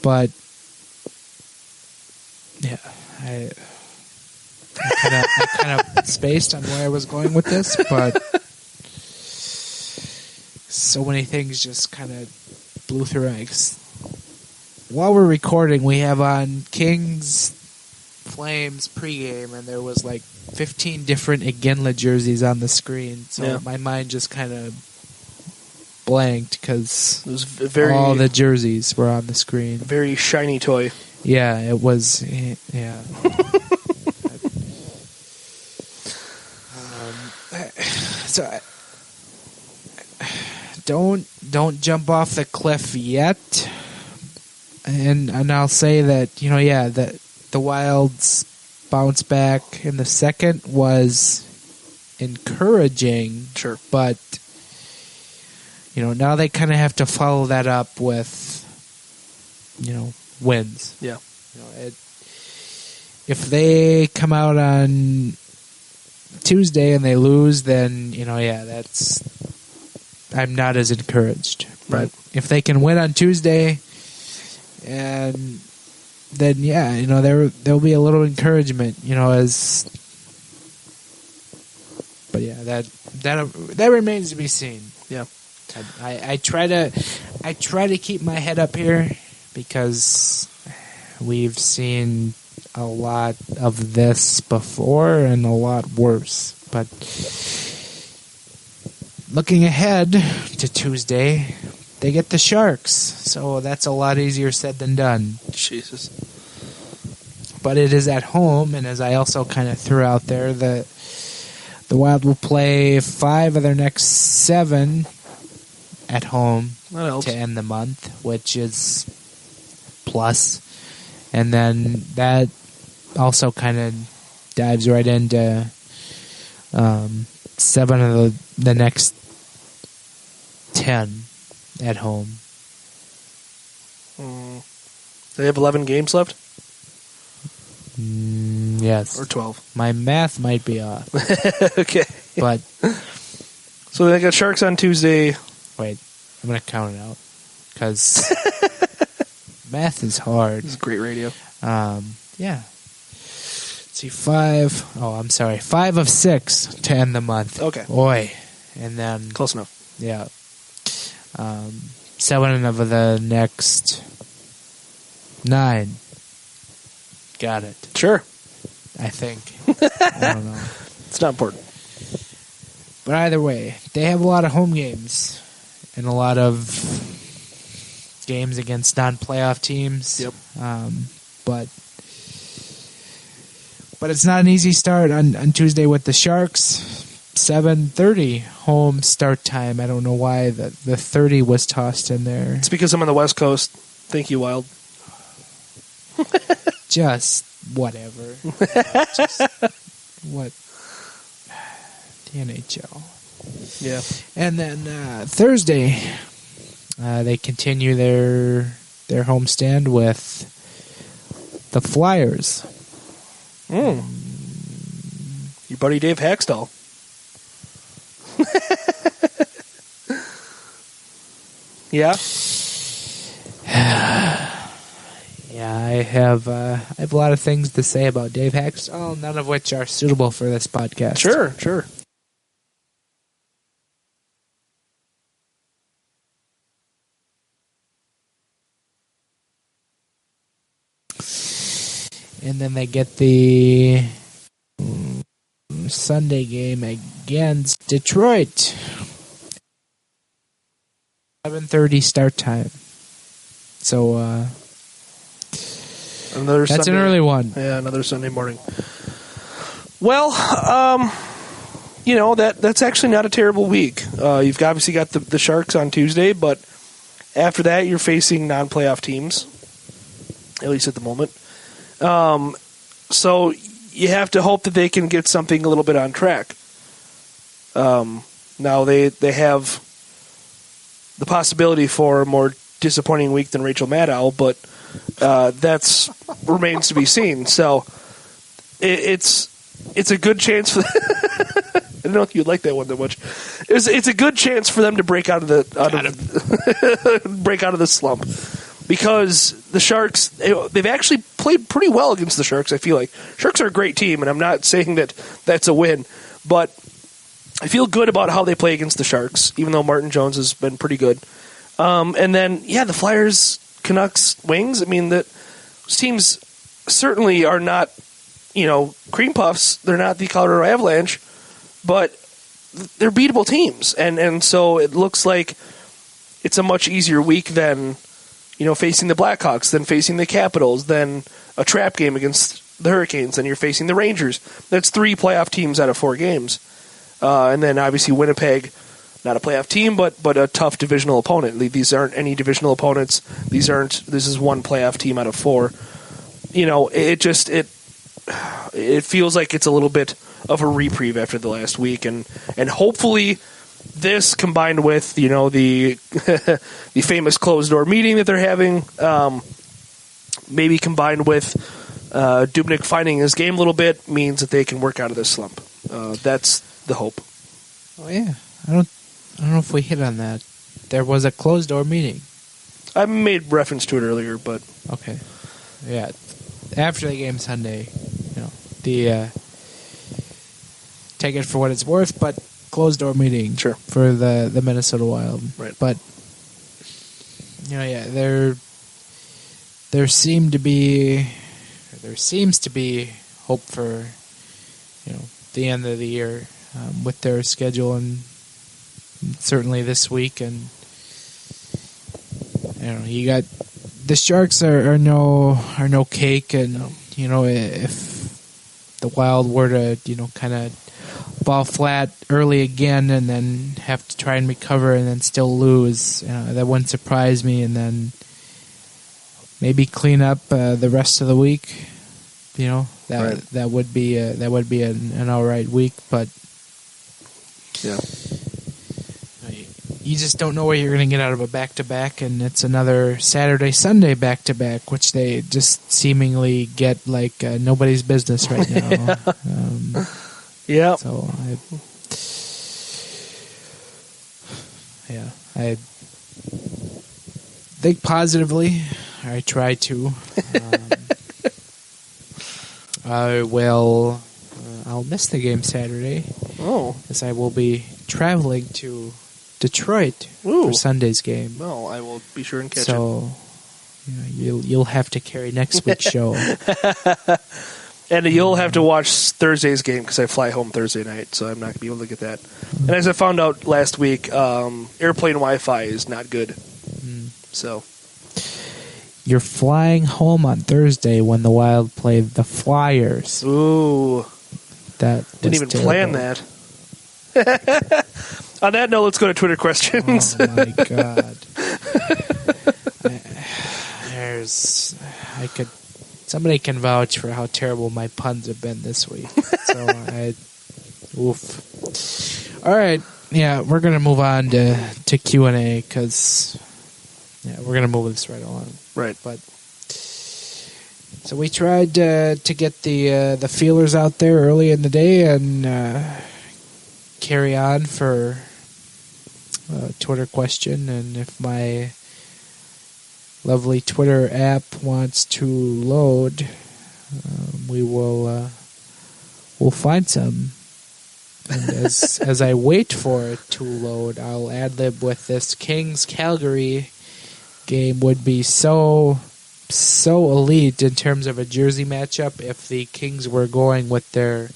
But yeah, I kind of spaced on where I was going with this, but so many things just kind of blew through eggs. While we're recording, we have on Kings Flames pregame, and there was 15 different Iginla jerseys on the screen, so my mind just kind of blanked because all the jerseys were on the screen. Very shiny toy. Yeah, it was. Yeah. So don't jump off the cliff yet. And I'll say that that the Wild's bounce back in the second was encouraging. Sure, but now they kind of have to follow that up with wins. Yeah. if they come out on Tuesday and they lose, then, I'm not as encouraged. Right. But if they can win on Tuesday, and then, there'll be a little encouragement, but yeah, that remains to be seen. Yeah. I try to keep my head up here because we've seen a lot of this before and a lot worse. But looking ahead to Tuesday, they get the Sharks, so that's a lot easier said than done. Jesus. But it is at home, and as I also kind of threw out there, the Wild will play 5 of their next 7 at home to end the month, which is plus. And then that also kind of dives right into 7 of the next 10 at home. They have 11 games left? Yes. Or 12. My math might be off. Okay. But so they got Sharks on Tuesday. Wait, I'm going to count it out. Because math is hard. This is great radio. Yeah. Let's see, 5 of 6 to end the month. Okay. Boy. And then... Close enough. Yeah. 7 of the next 9. Got it. Sure. I think. I don't know. It's not important. But either way, they have a lot of home games and a lot of games against non-playoff teams. Yep. But it's not an easy start on Tuesday with the Sharks. 7:30 home start time. I don't know why the 30 was tossed in there. It's because I'm on the West Coast. Thank you, Wild. Just whatever. What? The NHL. Yeah. And then Thursday, they continue their homestand with the Flyers. Your buddy Dave Haxtell. Yeah. Yeah, I have a lot of things to say about Dave Haxtell, none of which are suitable for this podcast. Sure. And then they get the Sunday game against Detroit. 7:30 start time. So That's Sunday. An early one. Yeah, another Sunday morning. Well, that's actually not a terrible week. You've obviously got the Sharks on Tuesday, but after that you're facing non-playoff teams, at least at the moment. So you have to hope that they can get something a little bit on track. Now they have the possibility for a more disappointing week than Rachel Maddow, but that's remains to be seen. So it's a good chance for. I don't know if you'd like that one that much. It's a good chance for them to break out of the slump, because the Sharks, they've actually played pretty well against the Sharks. I feel like Sharks are a great team, and I'm not saying that that's a win, but I feel good about how they play against the Sharks, even though Martin Jones has been pretty good. And then, the Flyers, Canucks, Wings. I mean, those teams certainly are not, cream puffs. They're not the Colorado Avalanche, but they're beatable teams. And so it looks like it's a much easier week than, facing the Blackhawks, than facing the Capitals, than a trap game against the Hurricanes, then you're facing the Rangers. That's 3 playoff teams out of 4 games. And then obviously Winnipeg, not a playoff team, but a tough divisional opponent. These aren't any divisional opponents. This is 1 playoff team out of 4. It feels like it's a little bit of a reprieve after the last week, and hopefully this combined with the the famous closed door meeting that they're having, maybe combined with Dubnyk finding his game a little bit means that they can work out of this slump. That's the hope. Oh yeah, I don't know if we hit on that. There was a closed door meeting. I made reference to it earlier, but okay, yeah. After the game Sunday, the take it for what it's worth, but closed door meeting for the Minnesota Wild. Right. But there seems to be hope for the end of the year with their schedule, and certainly this week. And you got the Sharks are no cake, and if the Wild were to kind of fall flat early again and then have to try and recover and then still lose, that wouldn't surprise me. And then maybe clean up the rest of the week. That would be an all right week, but yeah, you just don't know what you're going to get out of a back-to-back, and it's another Saturday-Sunday back-to-back, which they just seemingly get like nobody's business right now. Yeah. So I think positively. I try to. I'll miss the game Saturday. Oh. As I will be traveling to Detroit for Sunday's game. Well, I will be sure and catch it. So you'll have to carry next week's show. And you'll have to watch Thursday's game because I fly home Thursday night, so I'm not going to be able to get that. And as I found out last week, airplane Wi-Fi is not good. So you're flying home on Thursday when the Wild play the Flyers. Ooh. That didn't even plan that. On that note, let's go to Twitter questions. Oh, my God. Somebody can vouch for how terrible my puns have been this week. So, oof. All right. Yeah, we're going to move on to Q&A because we're going to move this right along. Right. But so we tried to get the feelers out there early in the day and carry on for a Twitter question. And if my lovely Twitter app wants to load, we'll find some. And as I wait for it to load, I'll ad-lib with this. Kings Calgary game would be so elite in terms of a jersey matchup if the Kings were going with their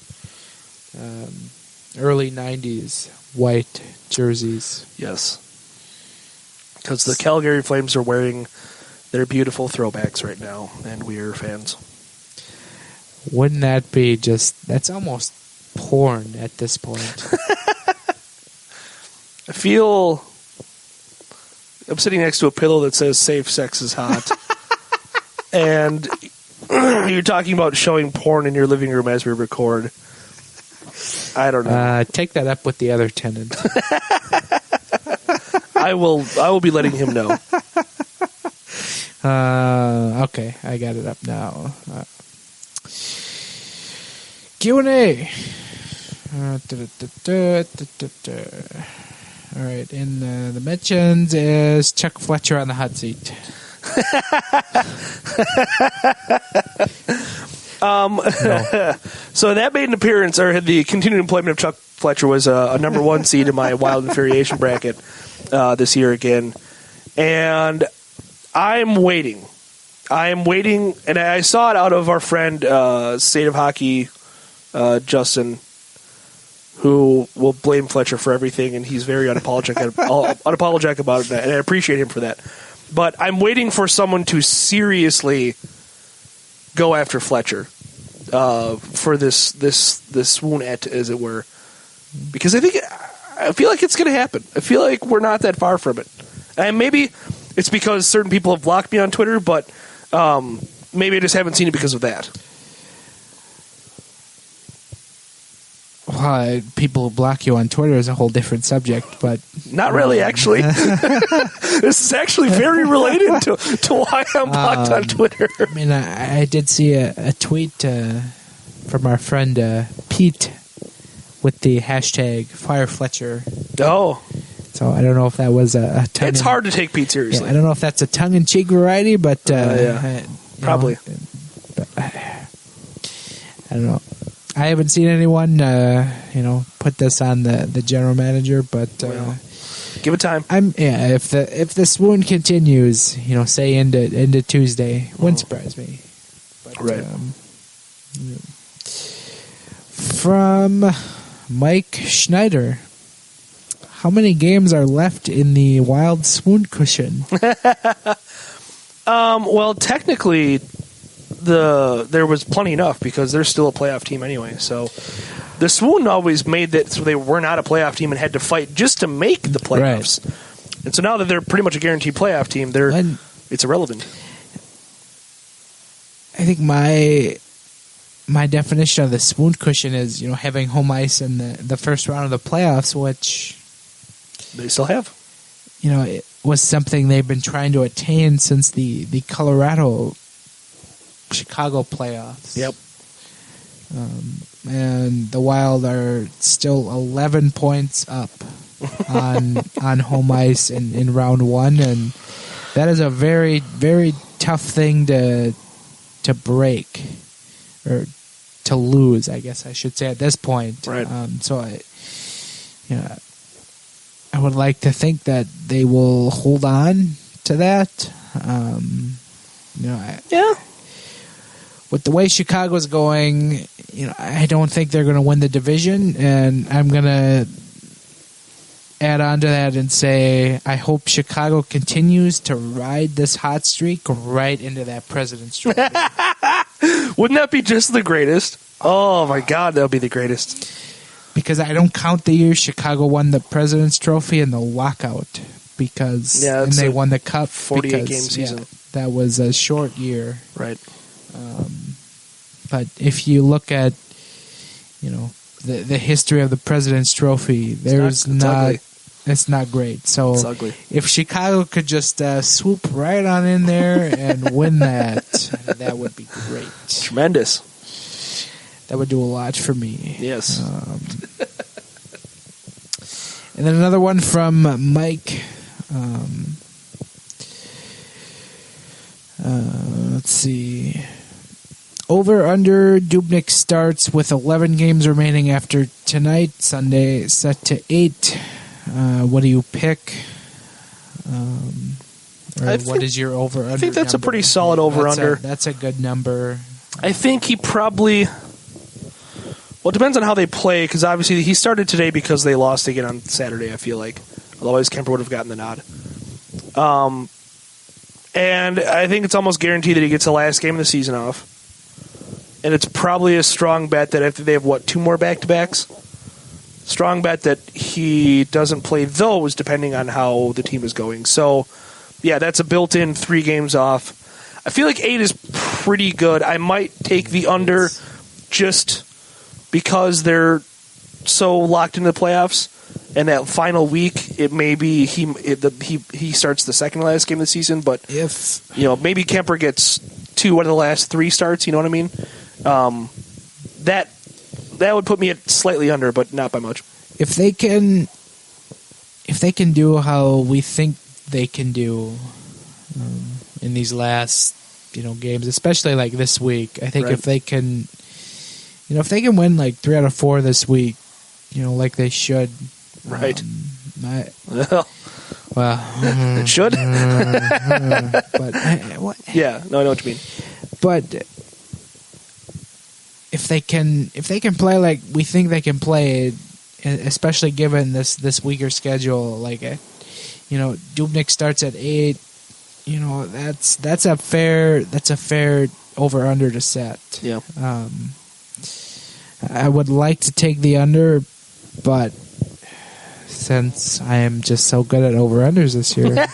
early 90s white jerseys. Yes. Because the Calgary Flames are wearing their beautiful throwbacks right now, and we are fans. Wouldn't that be that's almost porn at this point. I'm sitting next to a pillow that says safe sex is hot. And you're talking about showing porn in your living room as we record. I don't know. Take that up with the other tenant. I will be letting him know. Okay, I got it up now. Q&A. All right, in the mentions is Chuck Fletcher on the hot seat. No. So that made an appearance, or the continued employment of Chuck Fletcher was a number one seed in my Wild Infuriation bracket this year again. And I'm waiting, and I saw it out of our friend State of Hockey, Justin, who will blame Fletcher for everything, and he's very unapologetic about it, and I appreciate him for that. But I'm waiting for someone to seriously go after Fletcher for this swoonette, as it were, because I feel like it's going to happen. I feel like we're not that far from it, and maybe it's because certain people have blocked me on Twitter, but maybe I just haven't seen it because of that. people who block you on Twitter is a whole different subject, but not really. Actually, this is actually very related to why I'm blocked on Twitter. I mean, I did see a tweet from our friend Pete with the hashtag Fire Fletcher. Oh. So I don't know if that was a tongue. It's hard to take Pete seriously. Yeah, I don't know if that's a tongue-in-cheek variety, but probably. I don't know. I haven't seen anyone, put this on the general manager, but give it time. If the swoon continues, say into Tuesday, wouldn't surprise me. But, right. From Mike Schneider. How many games are left in the Wild swoon cushion? Well, technically, there was plenty enough because they're still a playoff team anyway. So the swoon always made that so they were not a playoff team and had to fight just to make the playoffs. Right. And so now that they're pretty much a guaranteed playoff team, it's irrelevant. I think my definition of the swoon cushion is having home ice in the first round of the playoffs, which they still have. It was something they've been trying to attain since the Colorado Chicago playoffs. Yep. And the Wild are still 11 points up on home ice in round one, and that is a very, very tough thing to break or to lose, I guess I should say at this point. Right. So I would like to think that they will hold on to that. Yeah. With the way Chicago's going, I don't think they're going to win the division, and I'm going to add on to that and say I hope Chicago continues to ride this hot streak right into that President's Trophy. Wouldn't that be just the greatest? Oh my God, that would be the greatest. Because I don't count the year Chicago won the President's Trophy in the lockout because they won the Cup 48 game season. That was a short year. Right. But if you look at the history of the President's Trophy, it's not great. So it's ugly. If Chicago could just swoop right on in there and win that would be great. Tremendous. That would do a lot for me. Yes. And then another one from Mike. Let's see. Over under Dubnyk starts with 11 games remaining after tonight, Sunday, set to 8. What do you pick? What is your over under? I think that's number? a pretty solid over under. That's a good number. I think he probably. Well, it depends on how they play, because obviously he started today because they lost again on Saturday, I feel like. Otherwise, Kemper would have gotten the nod. And I think it's almost guaranteed that he gets the last game of the season off. And it's probably a strong bet that after they have, 2 more back-to-backs? Strong bet that he doesn't play those, depending on how the team is going. So, yeah, that's a built-in 3 games off. I feel like 8 is pretty good. I might take the under just because they're so locked into the playoffs, and that final week, it may be he starts the second to last game of the season. But if maybe Kemper gets 2 out of the last 3 starts, you know what I mean? That would put me at slightly under, but not by much. If they can do how we think they can do in these last games, especially like this week, I think if they can. If they can win like 3 out of 4 this week, like they should. Right. It should. But yeah, no, I know what you mean. But if they can play like we think they can play, especially given this weaker schedule, like Dubnyk starts at 8. That's a fair over under to set. Yeah. I would like to take the under, but since I am just so good at over-unders this year,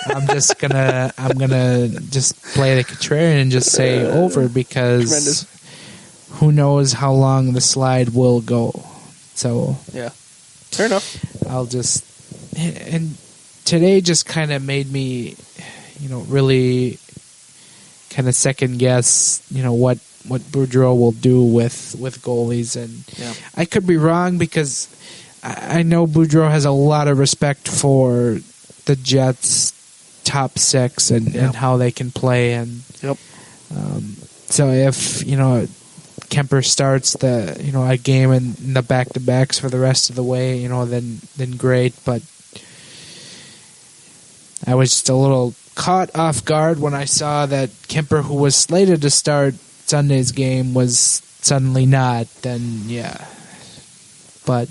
I'm gonna just play the contrarian and just say over because who knows how long the slide will go. So Yeah. Fair enough. and today just kind of made me, really kind of second guess, what Boudreaux will do with goalies. And I could be wrong because I know Boudreaux has a lot of respect for the Jets' top six and how they can play. And so if, Kemper starts a game in the back-to-backs for the rest of the way, then great. But I was just a little caught off guard when I saw that Kemper, who was slated to start Sunday's game, was suddenly not. Then but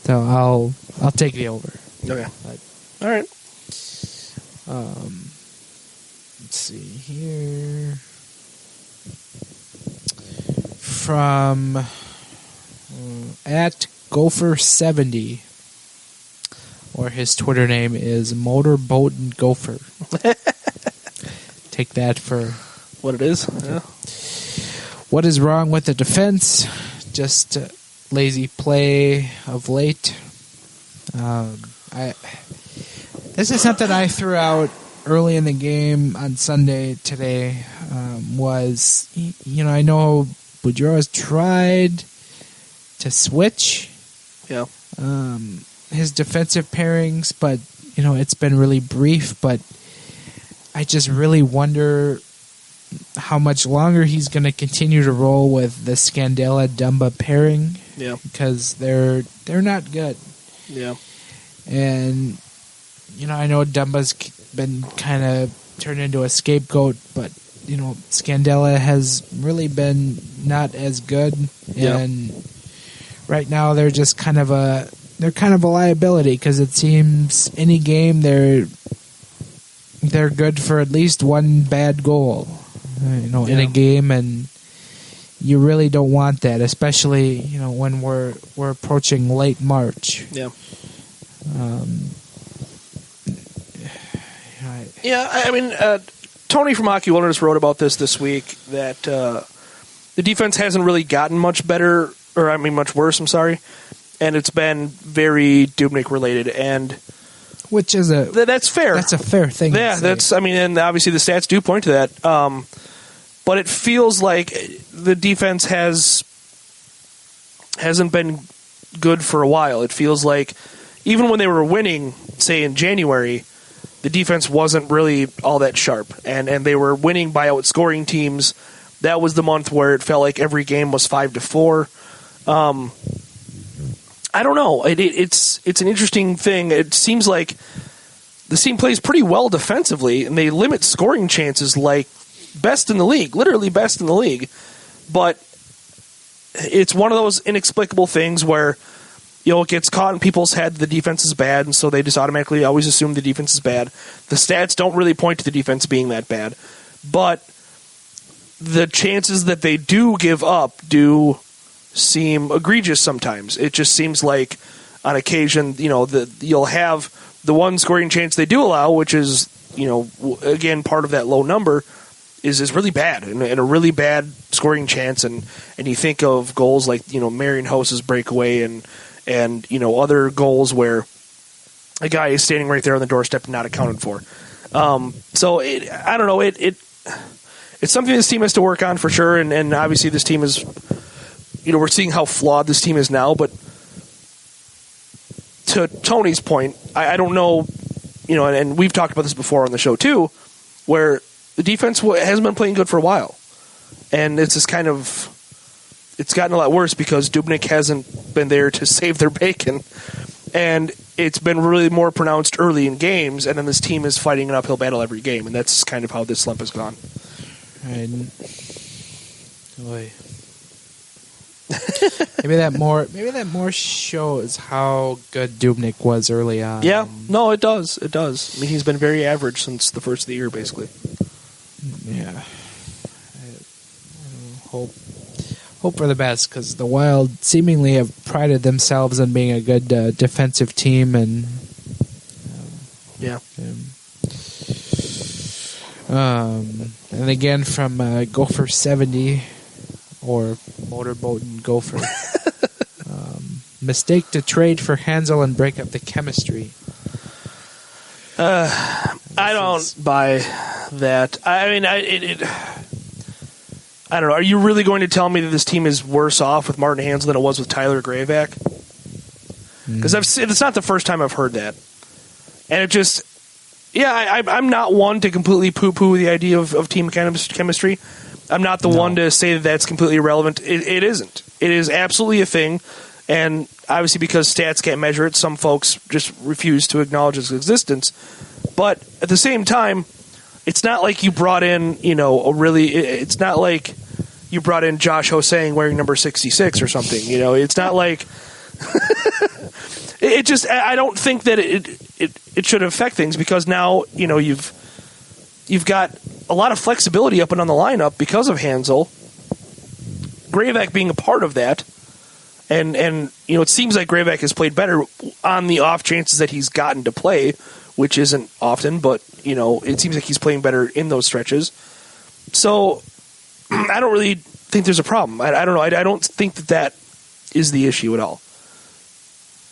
so I'll take the over. Okay. But, all right. Let's see here. From at Gopher70, or his Twitter name is Motorboat and Gopher. Take that for what it is. Yeah. What is wrong with the defense? Just lazy play of late. This is something I threw out early in the game on Sunday today. I know Boudreaux has tried to switch his defensive pairings, but it's been really brief. But I just really wonder how much longer he's going to continue to roll with the Scandella-Dumba pairing. Yeah, because they're not good. Yeah, and I know Dumba's been kind of turned into a scapegoat, but Scandella has really been not as good, and right now they're just kind of a liability because it seems any game they're good for at least one bad goal, in a game, and you really don't want that, especially when we're approaching late March. Yeah. I mean, Tony from Hockey Wilderness wrote about this week, that the defense hasn't really gotten much better, much worse, I'm sorry, and it's been very Dubnyk related, and which is that's fair. That's a fair thing. Yeah, and obviously the stats do point to that. But it feels like the defense hasn't been good for a while. It feels like even when they were winning, say in January, the defense wasn't really all that sharp, and they were winning by outscoring teams. That was the month where it felt like every game was 5-4. I don't know. It's an interesting thing. It seems like the team plays pretty well defensively, and they limit scoring chances like best in the league, literally best in the league. But it's one of those inexplicable things where it gets caught in people's head the defense is bad, and so they just automatically always assume the defense is bad. The stats don't really point to the defense being that bad, but the chances that they do give up do seem egregious sometimes. It just seems like on occasion, you'll have the one scoring chance they do allow, which is, again, part of that low number, is really bad, and a really bad scoring chance. And you think of goals like, Marion House's breakaway and other goals where a guy is standing right there on the doorstep and not accounted for. So I don't know. It's something this team has to work on for sure. And obviously this team is, we're seeing how flawed this team is now. But to Tony's point, I don't know, and we've talked about this before on the show too, where the defense hasn't been playing good for a while. And it's just it's gotten a lot worse because Dubnyk hasn't been there to save their bacon. And it's been really more pronounced early in games, and then this team is fighting an uphill battle every game, and that's kind of how this slump has gone. Maybe that more shows how good Dubnyk was early on. Yeah, no, it does. It does. I mean, he's been very average since the first of the year, basically. Yeah. I hope for the best, because the Wild seemingly have prided themselves on being a good defensive team, and and again from Gopher 70, or Motorboat and Gopher. Mistake to trade for Hanzal and break up the chemistry. I don't buy that. I mean, I don't know. Are you really going to tell me that this team is worse off with Martin Hanzal than it was with Tyler Grayback? Because it's not the first time I've heard that. And it just... Yeah, I'm not one to completely poo-poo the idea of team chemistry. I'm not the one to say that that's completely irrelevant. It isn't. It is absolutely a thing. And obviously because stats can't measure it, some folks just refuse to acknowledge its existence. But at the same time, it's not like you brought in, it's not like you brought in Josh Hosang wearing number 66 or something. It's not like... It just, I don't think that it should affect things because now, you've got a lot of flexibility up and on the lineup because of Hanzal. Grayback being a part of that. And it seems like Grayback has played better on the off chances that he's gotten to play, which isn't often, but, it seems like he's playing better in those stretches. So, I don't really think there's a problem. I don't know. I don't think that is the issue at all.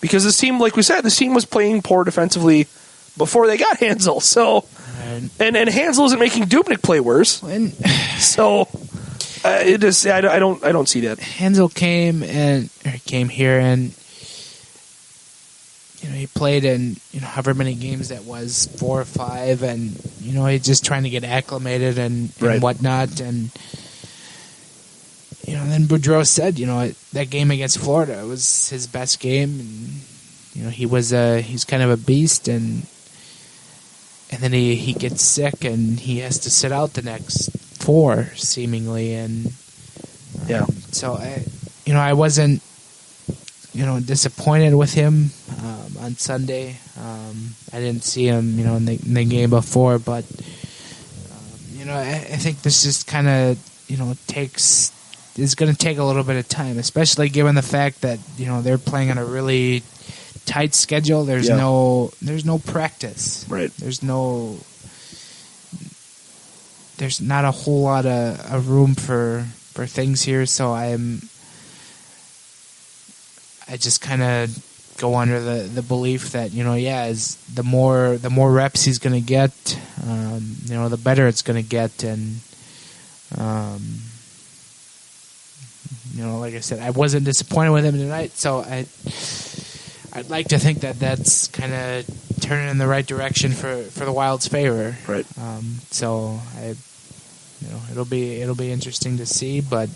Because this team, like we said, this team was playing poor defensively before they got Hanzal. So, and Hanzal isn't making Dubnyk play worse. So, it is. I don't see that. Hanzal came here and he played in however many games that was, 4 or 5, and he's just trying to get acclimated and whatnot. And then Boudreau said, that game against Florida was his best game, and he's kind of a beast, and then he gets sick and he has to sit out the next 4 seemingly, and so I wasn't disappointed with him on Sunday. I didn't see him in the game before, but I think this just kind of is going to take a little bit of time, especially given the fact that they're playing on a really tight schedule. There's no practice. Right. There's not a whole lot of room for things here. So I just kind of go under the belief that as the more reps he's going to get, the better it's going to get, and like I said, I wasn't disappointed with him tonight, so I'd like to think that that's kind of turning in the right direction for the Wild's favor. Right. So it'll be interesting to see, but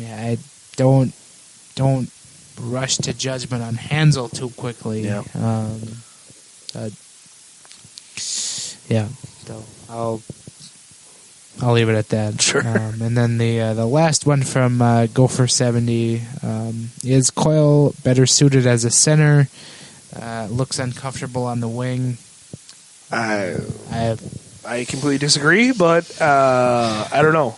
I don't rush to judgment on Hanzal too quickly. Yeah. So I'll leave it at that. Sure. And then the last one from Gopher 70 is Coyle better suited as a center? Looks uncomfortable on the wing. I completely disagree, but I don't know.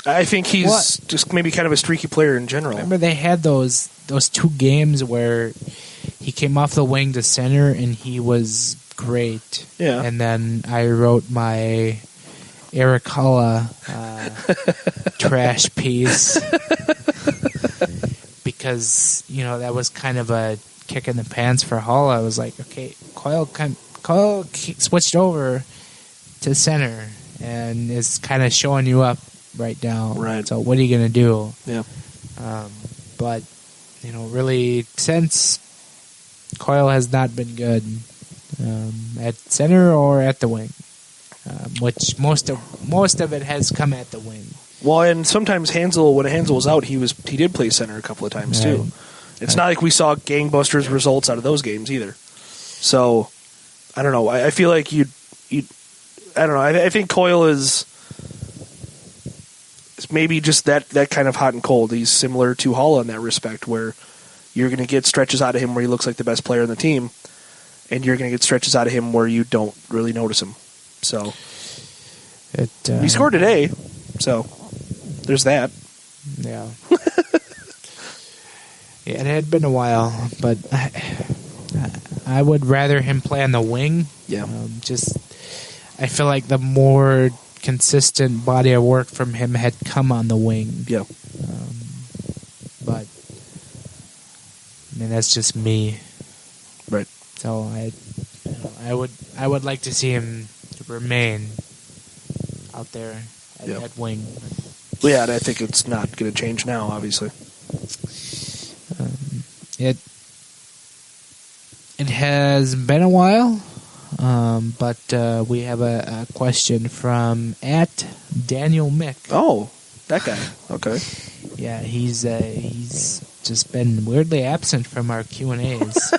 I think he's just maybe kind of a streaky player in general. Remember they had those 2 games where he came off the wing to center and he was great. Yeah. And then I wrote my Eric Halla trash piece because that was kind of a kick in the pants for Halla. I was like, okay, Coyle switched over to center and is kind of showing you up right now. Right. So what are you going to do? Yeah. But really, since Coyle has not been good at center or at the wing, which most of it has come at the wing. Well, and sometimes when Hanzal was out, he did play center a couple of times too. It's not like we saw gangbusters results out of those games either. So I don't know. I feel like I don't know. I think Coyle is maybe just that kind of hot and cold. He's similar to Halla in that respect, where you're going to get stretches out of him where he looks like the best player on the team, and you're going to get stretches out of him where you don't really notice him. So he scored today, so there's that. Yeah. Yeah, it had been a while, but I would rather him play on the wing. Yeah. I feel like the more consistent body of work from him had come on the wing. Yeah. But I mean, that's just me. Right. So I would like to see him remain out there at wing. Well, yeah, and I think it's not going to change now, obviously. It has been a while, but we have a question from @DanielMick. Oh, that guy. Okay. Yeah, he's just been weirdly absent from our Q&As.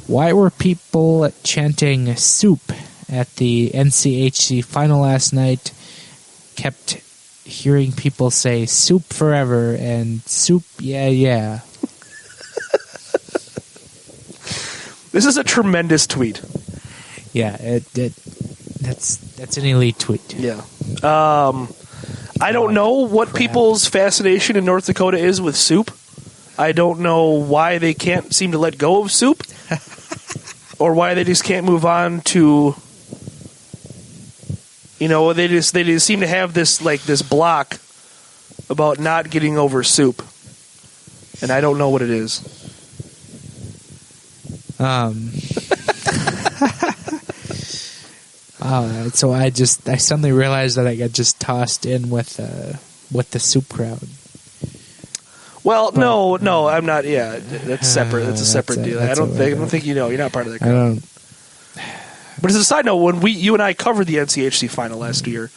Why were people chanting soup at the NCHC final last night? Kept hearing people say soup forever and soup, yeah. This is a tremendous tweet. Yeah, that's an elite tweet. Yeah. I don't know what people's fascination in North Dakota is with soup. I don't know why they can't seem to let go of soup. Or why they just can't move on to, they just seem to have this block about not getting over soup. And I don't know what it is. So I suddenly realized that I got just tossed in with the soup crowd. Well, no, I'm not. Yeah, that's separate. That's a separate deal. I don't think you know. You're not part of that crowd. I don't. But as a side note, when you and I covered the NCHC final last year,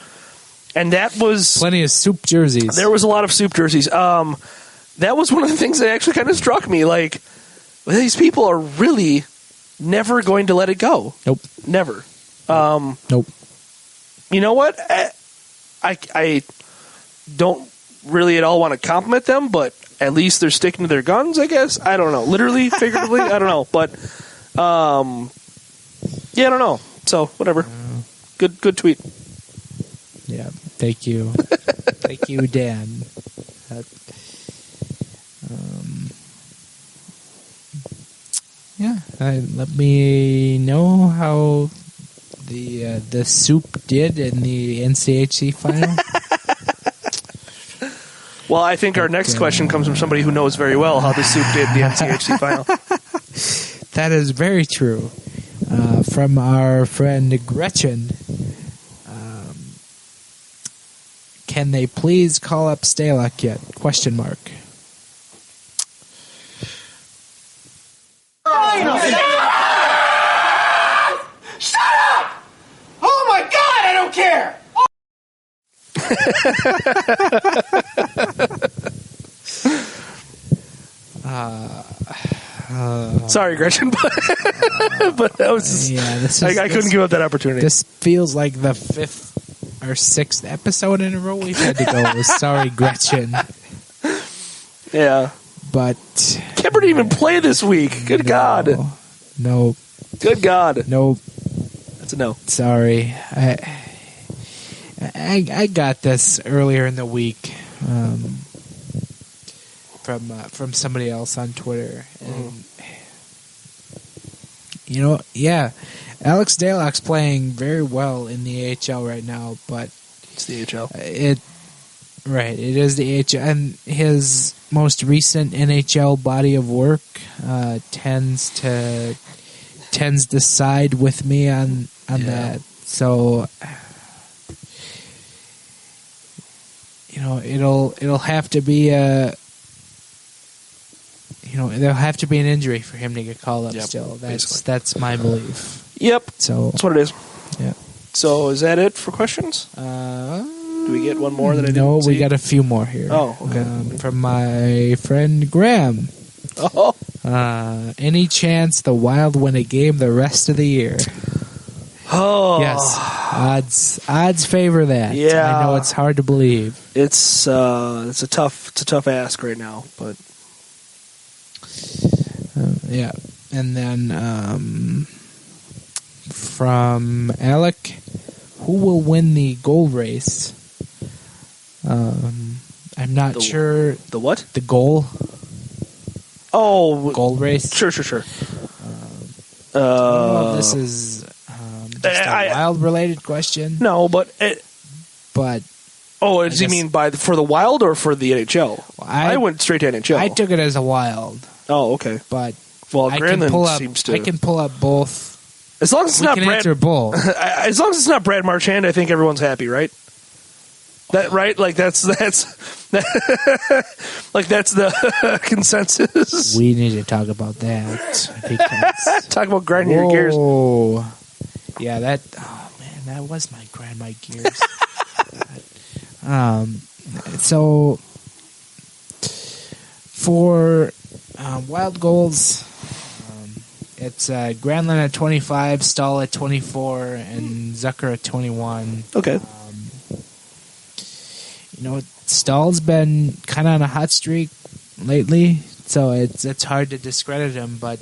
and that was plenty of soup jerseys. There was a lot of soup jerseys. That was one of the things that actually kind of struck me. Like, these people are really never going to let it go. Nope. Never. Nope. You know what? I don't really at all want to compliment them, but at least they're sticking to their guns, I guess. I don't know. Literally, figuratively, I don't know. But, yeah, I don't know. So, whatever. Good tweet. Yeah, thank you. Thank you, Dan. Let me know how the soup did in the NCHC final. Well, I think our next question comes from somebody who knows very well how the soup did in the NCHC final. That is very true. From our friend Gretchen. Can they please call up Stalock yet? ? Shut up! Oh my God, I don't care! Sorry, Gretchen, but that was I couldn't give up that opportunity. This feels like the 5th or 6th episode in a row we've had to go with. Sorry, Gretchen. Yeah, but Kemper didn't even play this week. Good God. No. Good God. No. That's a no. Sorry. I got this earlier in the week from somebody else on Twitter, and Alex Daylock's playing very well in the AHL right now, but it's the AHL. It is the AHL, and his most recent NHL body of work tends to side with me on that. So it'll have to be there'll have to be an injury for him to get called up. Still, that's my belief. Yep. So that's what it is. Yeah. So is that it for questions? Do we get one more that I didn't No, we see? got a few more here. Oh, okay. From my friend Graham. Oh. Any chance the Wild win a game the rest of the year? Oh. Yes. Odds favor that. Yeah. I know it's hard to believe. It's a tough ask right now, but yeah. And then from Alec, who will win the goal race? I'm not sure. The what? The goal. Oh, goal race. Sure. I don't know if this is just a Wild-related question. No, but oh, does he mean for the Wild or for the NHL? Well, I went straight to NHL. I took it as a Wild. Oh, okay. But I can pull up both. As long as it's not Brad. Answer both. As long as it's not Brad Marchand, I think everyone's happy, right? Right? Like that's like that's the consensus. We need to talk about that because talk about grinding your gears. Oh, yeah, that was my grind my gears. So for Wild goals, it's Granlund at 25, Stahl at 24, and Zucker at 21. Okay. Stahl's been kind of on a hot streak lately, so it's hard to discredit him. But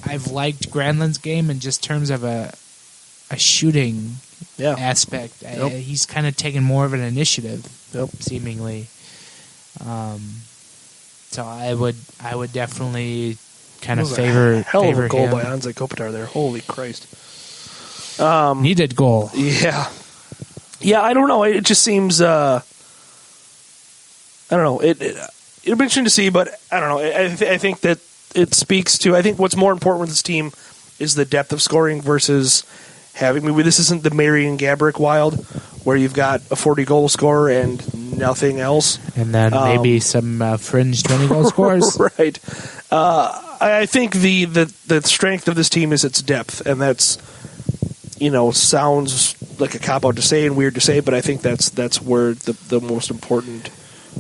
I've liked Granlund's game in just terms of a shooting aspect. Yep. He's kind of taken more of an initiative, seemingly. So I would definitely kind of favor hell of a goal him. by Hanzal Kopitar there. Holy Christ! Needed goal. Yeah, I don't know. It just seems, I don't know. It'll be interesting to see, but I don't know. I think that it speaks to, I think what's more important with this team is the depth of scoring versus having, maybe this isn't the Marian Gaborik Wild where you've got a 40-goal scorer and nothing else. And then maybe some fringe 20-goal scores. Right. I think the strength of this team is its depth, and that's, sounds like a cop-out to say and weird to say, but I think that's where the most important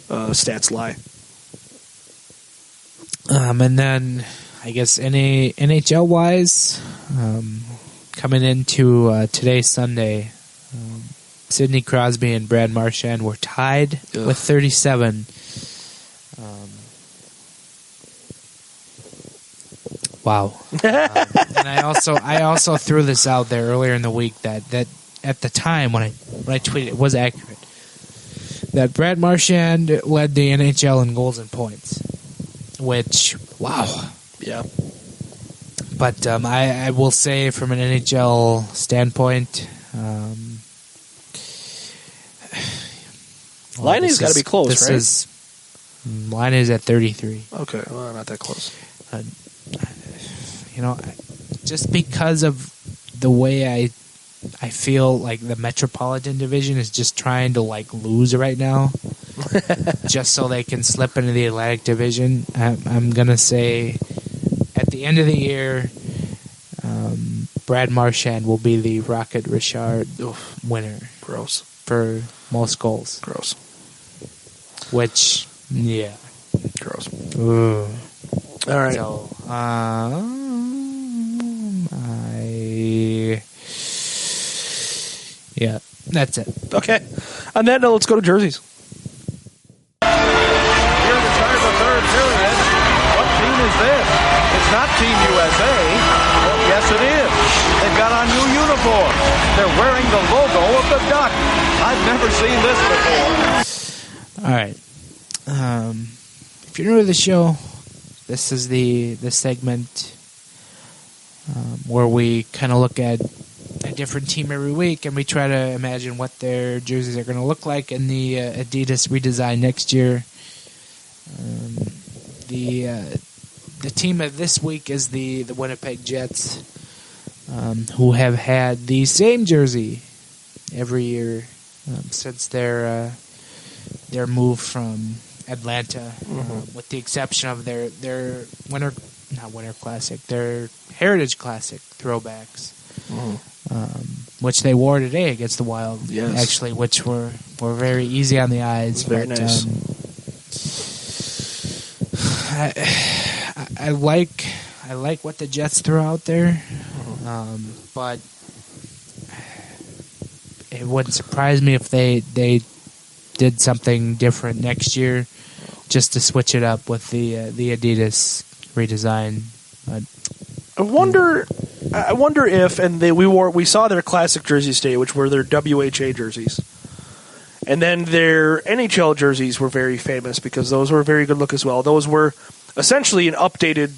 stats lie. And then, I guess, NHL-wise, coming into today, Sunday, Sidney Crosby and Brad Marchand were tied with 37. Wow. And I also threw this out there earlier in the week that at the time when I tweeted it was accurate that Brad Marchand led the NHL in goals and points, which wow. Yeah. But I will say from an NHL standpoint, Liney's got to be close, right? Liney's at 33. Okay, well, not that close. Just because of the way I feel like the Metropolitan Division is just trying to lose right now, just so they can slip into the Atlantic Division. I'm gonna say at the end of the year, Brad Marchand will be the Rocket Richard winner. Gross. For most goals. Gross. Which, yeah. Gross. Ooh. All right. So, yeah, that's it. Okay. On that note, let's go to jerseys. Here to start the third period. What team is this? It's not Team USA. Oh, yes, it is. They've got on new uniforms. They're wearing the logo of the Duck. I've never seen this before. All right. If you're new to the show, this is the segment where we kind of look at a different team every week, and we try to imagine what their jerseys are going to look like in the Adidas redesign next year. The team of this week is the Winnipeg Jets, who have had the same jersey every year since their move from Atlanta, with the exception of their their Heritage Classic throwbacks, which they wore today against the Wild. Yes. Actually, which were very easy on the eyes. Very nice. I like what the Jets threw out there, but it wouldn't surprise me if they did something different next year, just to switch it up with the Adidas redesign. But I wonder if, and we saw their classic jerseys today, which were their WHA jerseys, and then their NHL jerseys were very famous because those were a very good look as well. Those were essentially an updated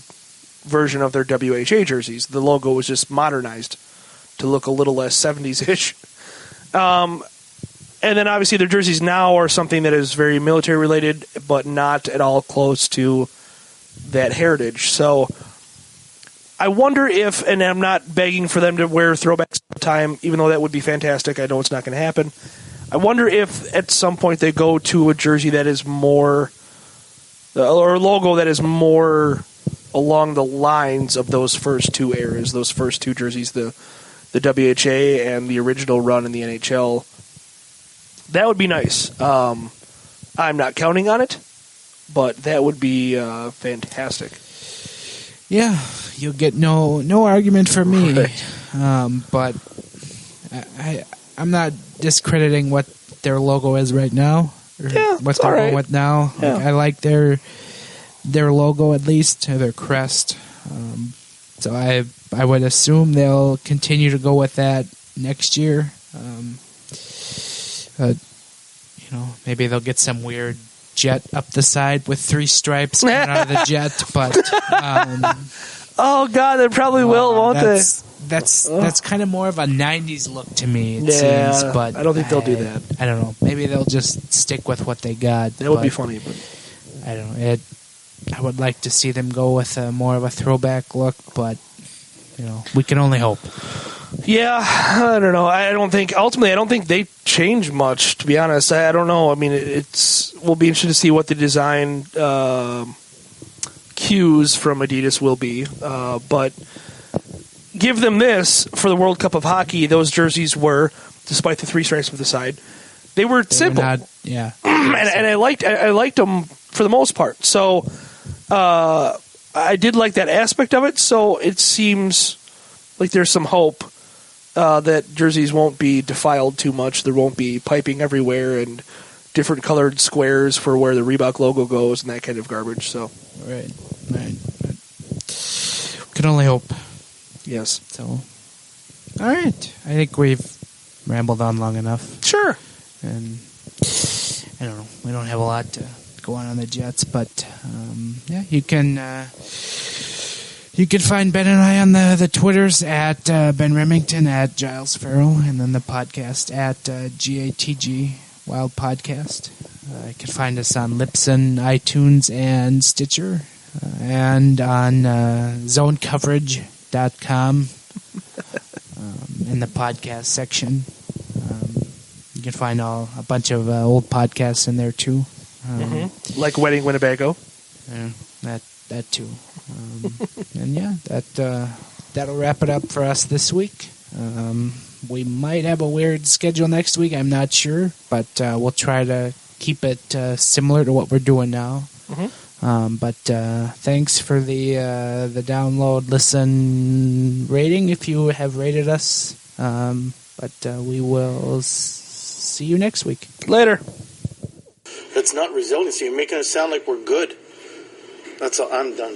version of their WHA jerseys. The logo was just modernized to look a little less 70s-ish. And then obviously their jerseys now are something that is very military related, but not at all close to that heritage. So I wonder if, and I'm not begging for them to wear throwbacks all the time, even though that would be fantastic. I know it's not going to happen. I wonder if at some point they go to a jersey that is more, or a logo that is more along the lines of those first two eras, those first two jerseys, the WHA and the original run in the NHL. That would be nice. I'm not counting on it, but that would be fantastic. Yeah, you'll get no argument from me. Right. But I'm not discrediting what their logo is right now. Yeah, what they're going with now. Yeah. I like their logo at least, their crest. So I would assume they'll continue to go with that next year. Maybe they'll get some weird jet up the side with 3 stripes coming out of the jet. But oh god, they probably will, won't they? That's kind of more of a 90s look to me, it yeah, seems. But I don't think they'll do that. I don't know. Maybe they'll just stick with what they got. That would be funny. But I don't know. I would like to see them go with more of a throwback look, but we can only hope. Yeah, I don't know. I don't think they change much, to be honest. I don't know. I mean, we'll be interested to see what the design cues from Adidas will be. But give them this for the World Cup of Hockey. Those jerseys were, despite the 3 stripes on the side, they were simple. Not, yeah, and I liked them for the most part. So I did like that aspect of it. So it seems like there's some hope that jerseys won't be defiled too much. There won't be piping everywhere and different colored squares for where the Reebok logo goes and that kind of garbage. So right. Can only hope. Yes. So, all right. I think we've rambled on long enough. Sure. And I don't know. We don't have a lot to go on the Jets, but yeah, you can find Ben and I on the Twitters at Ben Remington, at Giles Farrell, and then the podcast at GATG Wild Podcast. You can find us on Libsyn, iTunes, and Stitcher, and on zonecoverage.com in the podcast section. You can find a bunch of old podcasts in there too. Like Wedding Winnebago. That too. And yeah, that'll wrap it up for us this week. We might have a weird schedule next week. I'm not sure, but we'll try to keep it similar to what we're doing now. But thanks for the download, listen, rating if you have rated us. But we will see you next week. Later. That's not resiliency. You're making it sound like we're good. That's all. I'm done.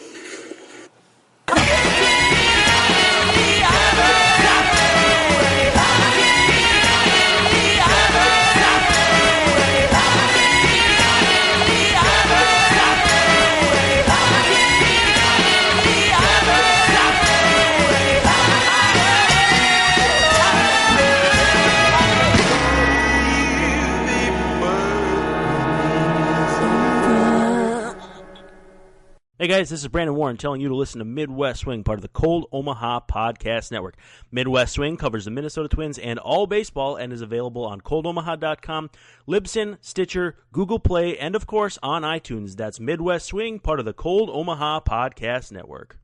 Hey guys, this is Brandon Warren telling you to listen to Midwest Swing, part of the Cold Omaha Podcast Network. Midwest Swing covers the Minnesota Twins and all baseball and is available on coldomaha.com, Libsyn, Stitcher, Google Play, and of course on iTunes. That's Midwest Swing, part of the Cold Omaha Podcast Network.